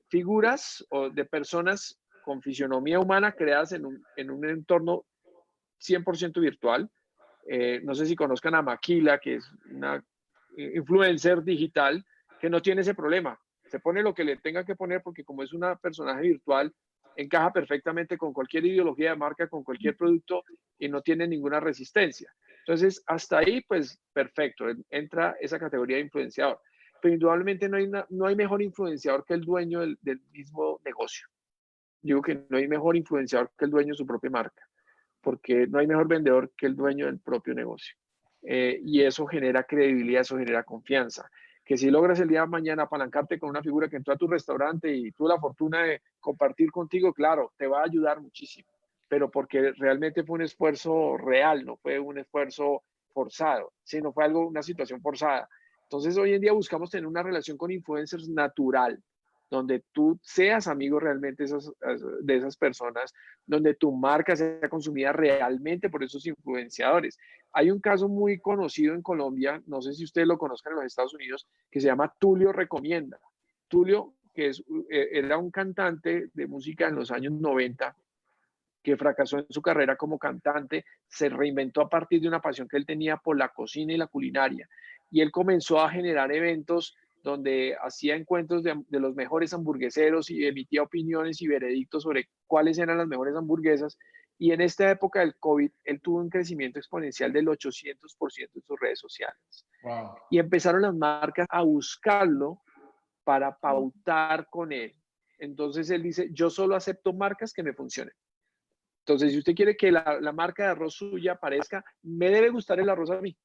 figuras o de personas con fisionomía humana creadas en un entorno 100% virtual. No sé si conozcan a Maquila, que es una influencer digital que no tiene ese problema. Se pone lo que le tenga que poner porque como es una personaje virtual, encaja perfectamente con cualquier ideología de marca, con cualquier producto y no tiene ninguna resistencia. Entonces, hasta ahí, pues perfecto, entra esa categoría de influenciador. Pero indudablemente no hay mejor influenciador que el dueño del mismo negocio. Digo que no hay mejor influenciador que el dueño de su propia marca, porque no hay mejor vendedor que el dueño del propio negocio. Y eso genera credibilidad, eso genera confianza. Que si logras el día de mañana apalancarte con una figura que entró a tu restaurante y tuvo la fortuna de compartir contigo, claro, te va a ayudar muchísimo, pero porque realmente fue un esfuerzo real, no fue un esfuerzo forzado, sino fue algo, una situación forzada. Entonces, hoy en día buscamos tener una relación con influencers natural, donde tú seas amigo realmente de esas personas, donde tu marca sea consumida realmente por esos influenciadores. Hay un caso muy conocido en Colombia, no sé si ustedes lo conozcan en los Estados Unidos, que se llama Tulio Recomienda. Tulio, que era un cantante de música en los años 90, que fracasó en su carrera como cantante, se reinventó a partir de una pasión que él tenía por la cocina y la culinaria. Y él comenzó a generar eventos donde hacía encuentros de los mejores hamburgueseros y emitía opiniones y veredictos sobre cuáles eran las mejores hamburguesas. Y en esta época del COVID, él tuvo un crecimiento exponencial del 800% en sus redes sociales. Wow. Y empezaron las marcas a buscarlo para pautar con él. Entonces él dice, yo solo acepto marcas que me funcionen. Entonces, si usted quiere que la marca de arroz suya aparezca, me debe gustar el arroz a mí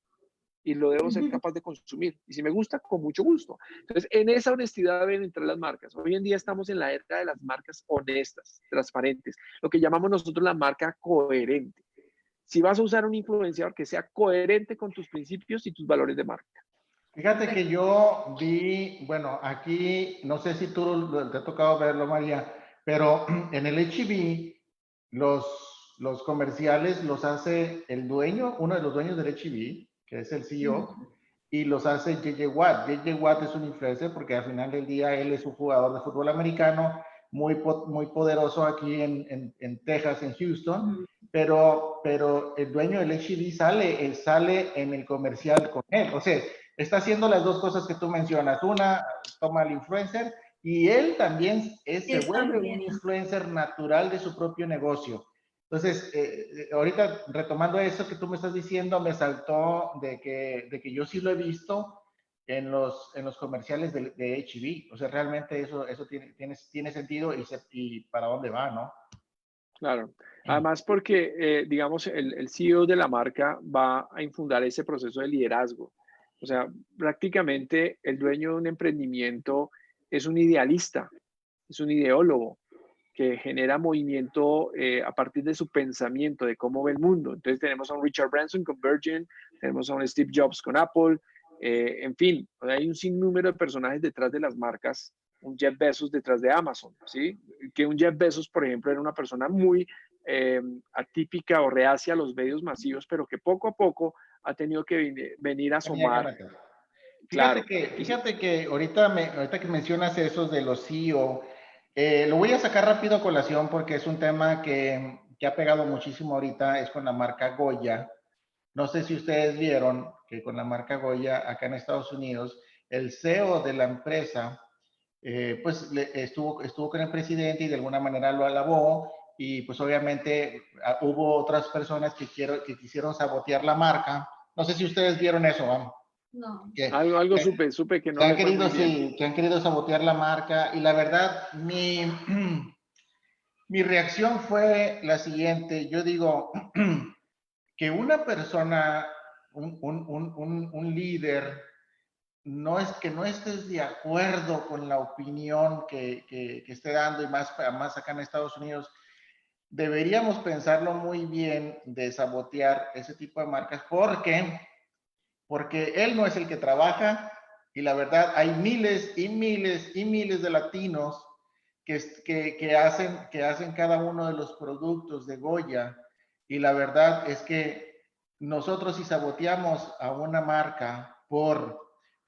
y lo debo ser capaz de consumir. Y si me gusta, con mucho gusto. Entonces, en esa honestidad deben entrar las marcas. Hoy en día estamos en la era de las marcas honestas, transparentes, lo que llamamos nosotros la marca coherente. Si vas a usar un influenciador, que sea coherente con tus principios y tus valores de marca. Fíjate que yo vi, bueno, aquí, no sé si te ha tocado verlo, María, pero en el HEB los comerciales los hace el dueño, uno de los dueños del HEB, que es el CEO, y los hace JJ Watt. JJ Watt es un influencer porque al final del día él es un jugador de fútbol americano muy poderoso aquí en Texas, en Houston, pero el dueño del HEB sale en el comercial con él. O sea, está haciendo las dos cosas que tú mencionas. Una, toma al influencer y él también se vuelve un También. influencer natural de su propio negocio. Entonces, ahorita retomando eso que tú me estás diciendo, me saltó de que yo sí lo he visto en los comerciales de HEB. O sea, realmente eso tiene sentido y para dónde va, ¿no? Claro. Además, porque, digamos, el CEO de la marca va a infundar ese proceso de liderazgo. O sea, prácticamente el dueño de un emprendimiento es un idealista, es un ideólogo que genera movimiento a partir de su pensamiento, de cómo ve el mundo. Entonces tenemos a un Richard Branson con Virgin, tenemos a un Steve Jobs con Apple, en fin, hay un sinnúmero de personajes detrás de las marcas, un Jeff Bezos detrás de Amazon, ¿sí? Que un Jeff Bezos, por ejemplo, era una persona muy atípica o reacia a los medios masivos, pero que poco a poco ha tenido que venir a Tenía que asomar, meter. claro. Fíjate que ahorita que mencionas esos de los CEO, lo voy a sacar rápido a colación porque es un tema que ha pegado muchísimo ahorita, es con la marca Goya. No sé si ustedes vieron que con la marca Goya acá en Estados Unidos, el CEO de la empresa, pues estuvo con el presidente y de alguna manera lo alabó y pues obviamente hubo otras personas que quisieron sabotear la marca. No sé si ustedes vieron eso, vamos. No. Que, Algo que, supe que que no han le fue muy querido, bien. sí, que han querido sabotear la marca y la verdad, mi reacción fue la siguiente. Yo digo que una persona, un líder, no es que no estés de acuerdo con la opinión que esté dando y más acá en Estados Unidos, deberíamos pensarlo muy bien de sabotear ese tipo de marcas porque él no es el que trabaja y la verdad hay miles y miles y miles de latinos que hacen cada uno de los productos de Goya y la verdad es que nosotros si saboteamos a una marca por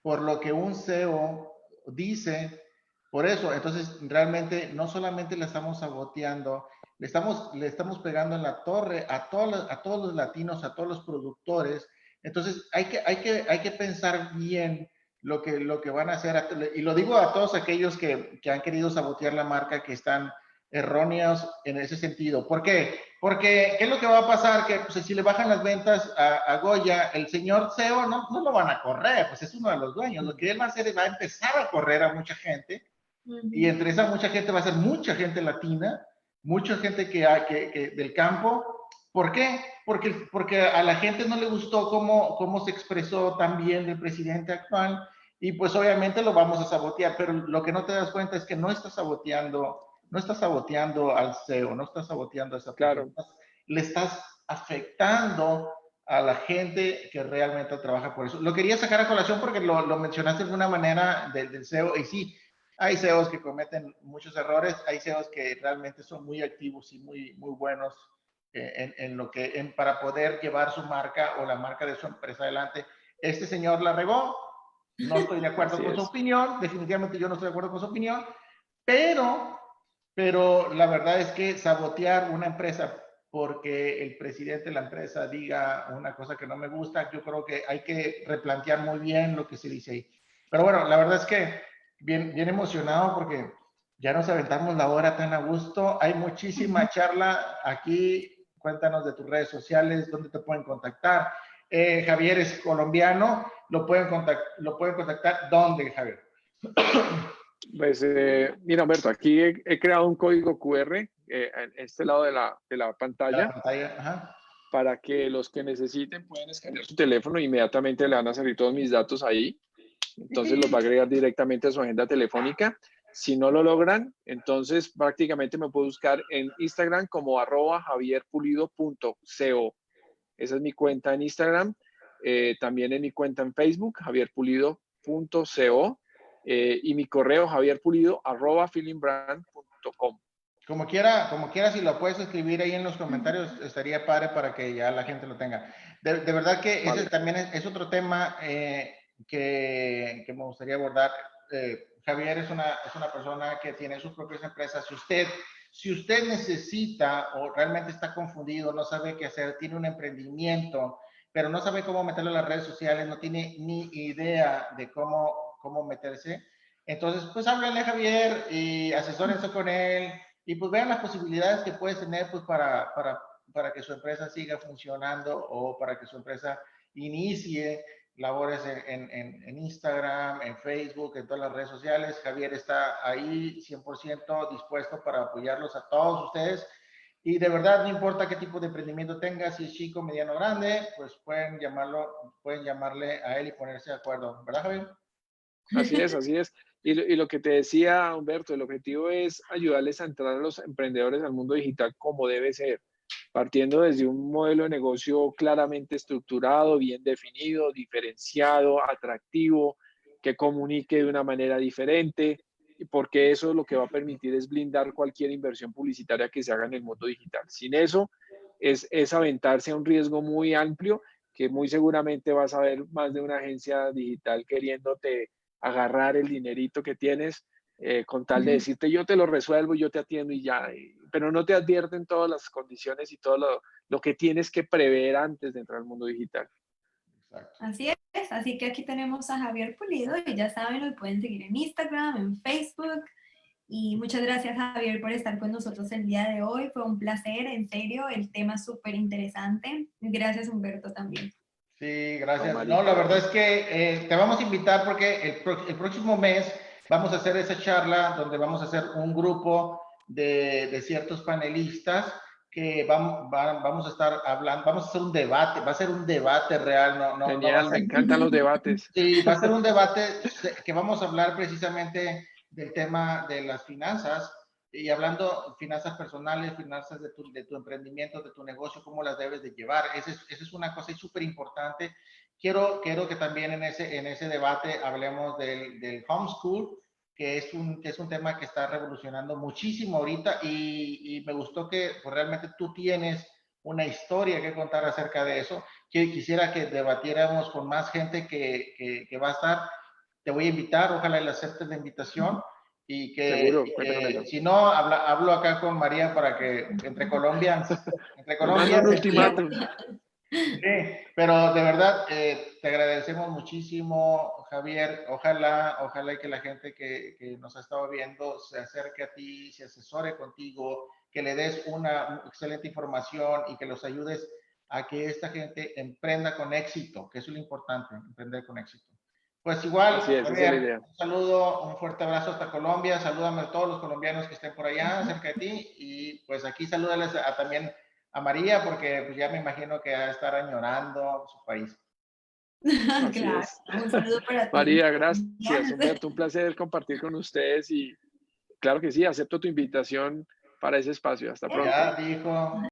lo que un CEO dice, por eso, entonces realmente no solamente la estamos saboteando, le estamos pegando en la torre a todos los latinos, a todos los productores. Entonces hay que pensar bien lo que van a hacer. Y lo digo a todos aquellos que han querido sabotear la marca, que están erróneos en ese sentido. ¿Por qué? Porque, ¿qué es lo que va a pasar? Que pues, si le bajan las ventas a Goya, el señor CEO no lo van a correr, pues es uno de los dueños. Lo que él va a hacer es va a empezar a correr a mucha gente y entre esa mucha gente va a ser mucha gente latina, mucha gente que del campo. ¿Por qué? Porque a la gente no le gustó cómo se expresó también el presidente actual y pues obviamente lo vamos a sabotear, pero lo que no te das cuenta es que no estás saboteando al CEO, no estás saboteando a esa persona, Claro. le estás afectando a la gente que realmente trabaja por eso. Lo quería sacar a colación porque lo mencionaste de alguna manera del CEO y sí, hay CEOs que cometen muchos errores, hay CEOs que realmente son muy activos y muy buenos en lo para poder llevar su marca o la marca de su empresa adelante. Este señor la regó, no estoy de acuerdo Así con su es. opinión, definitivamente yo no estoy de acuerdo con su opinión, pero, pero la verdad es que sabotear una empresa porque el presidente de la empresa diga una cosa que no me gusta, yo creo que hay que replantear muy bien lo que se dice ahí. Pero bueno, la verdad es que bien emocionado porque ya nos aventamos la hora tan a gusto. Hay muchísima charla aquí. Cuéntanos de tus redes sociales, dónde te pueden contactar. Javier es colombiano, lo pueden contactar. ¿Dónde, Javier? Pues mira, Humberto, aquí he creado un código QR en este lado de la De la pantalla pantalla. Ajá. para que los que necesiten puedan escanear su teléfono e inmediatamente le van a salir todos mis datos ahí. Entonces los va a agregar directamente a su agenda telefónica. Si no lo logran, entonces prácticamente me puedo buscar en Instagram como @javierpulido.co. Esa es mi cuenta en Instagram. También en mi cuenta en Facebook, javierpulido.co. Y mi correo javierpulido@feelingbrand.com. Como quiera, si lo puedes escribir ahí en los comentarios, estaría padre para que ya la gente lo tenga. De verdad que ese Vale. también es otro tema que me gustaría abordar. Javier es una persona que tiene sus propias empresas. Si usted necesita o realmente está confundido, no sabe qué hacer, tiene un emprendimiento, pero no sabe cómo meterlo en las redes sociales, no tiene ni idea de cómo meterse, entonces pues háblenle a Javier y asesórense con él y pues vean las posibilidades que puedes tener pues para que su empresa siga funcionando o para que su empresa inicie labores en Instagram, en Facebook, en todas las redes sociales. Javier está ahí 100% dispuesto para apoyarlos a todos ustedes. Y de verdad, no importa qué tipo de emprendimiento tenga, si es chico, mediano, grande, pues pueden llamarle a él y ponerse de acuerdo. ¿Verdad, Javier? Así es, así es. Y lo que te decía Humberto, el objetivo es ayudarles a entrar a los emprendedores al mundo digital como debe ser, partiendo desde un modelo de negocio claramente estructurado, bien definido, diferenciado, atractivo, que comunique de una manera diferente, porque eso lo que va a permitir es blindar cualquier inversión publicitaria que se haga en el mundo digital. Sin eso, es aventarse a un riesgo muy amplio que muy seguramente vas a ver más de una agencia digital queriéndote agarrar el dinerito que tienes con tal de decirte yo te lo resuelvo, yo te atiendo y ya, pero no te advierten todas las condiciones y todo lo que tienes que prever antes de entrar al mundo digital. Exacto. Así es, así que aquí tenemos a Javier Pulido y ya saben, lo pueden seguir en Instagram, en Facebook. Y muchas gracias, Javier, por estar con nosotros el día de hoy. Fue un placer, en serio, el tema es súper interesante. Gracias, Humberto, también. Sí, gracias. No, No, la Marito. verdad es que te vamos a invitar porque el próximo mes vamos a hacer esa charla donde vamos a hacer un grupo de ciertos panelistas que vamos a estar hablando, vamos a hacer un debate, va a ser un debate real, no va a Genial, me ser. encantan los debates. Sí, va a ser un debate que vamos a hablar precisamente del tema de las finanzas y hablando finanzas personales, finanzas de tu emprendimiento, de tu negocio, cómo las debes de llevar. Esa es una cosa súper importante. Quiero que también en ese debate hablemos del homeschool, que es un tema que está revolucionando muchísimo ahorita y me gustó que pues, realmente tú tienes una historia que contar acerca de eso. Quisiera que debatiéramos con más gente que va a estar. Te voy a invitar, ojalá le aceptes la invitación y Seguro, cuenta con ello. si no, hablo acá con María para que entre Colombians, Me manda un ultimátum. Sí, pero de verdad te agradecemos muchísimo, Javier. Ojalá que la gente que nos ha estado viendo se acerque a ti, se asesore contigo, que le des una excelente información y que los ayudes a que esta gente emprenda con éxito, que eso es lo importante, emprender con éxito. Pues igual, Así es, esa es la Javier, idea. un saludo, un fuerte abrazo hasta Colombia. Salúdame a todos los colombianos que estén por allá, cerca de ti. Y pues aquí salúdales también a María, porque pues, ya me imagino que va a estar añorando su país. Así Claro, es. un saludo para todos los María, gracias. colombianos. Humberto, un placer compartir con ustedes y claro que sí, acepto tu invitación para ese espacio. Hasta pronto. Ya dijo.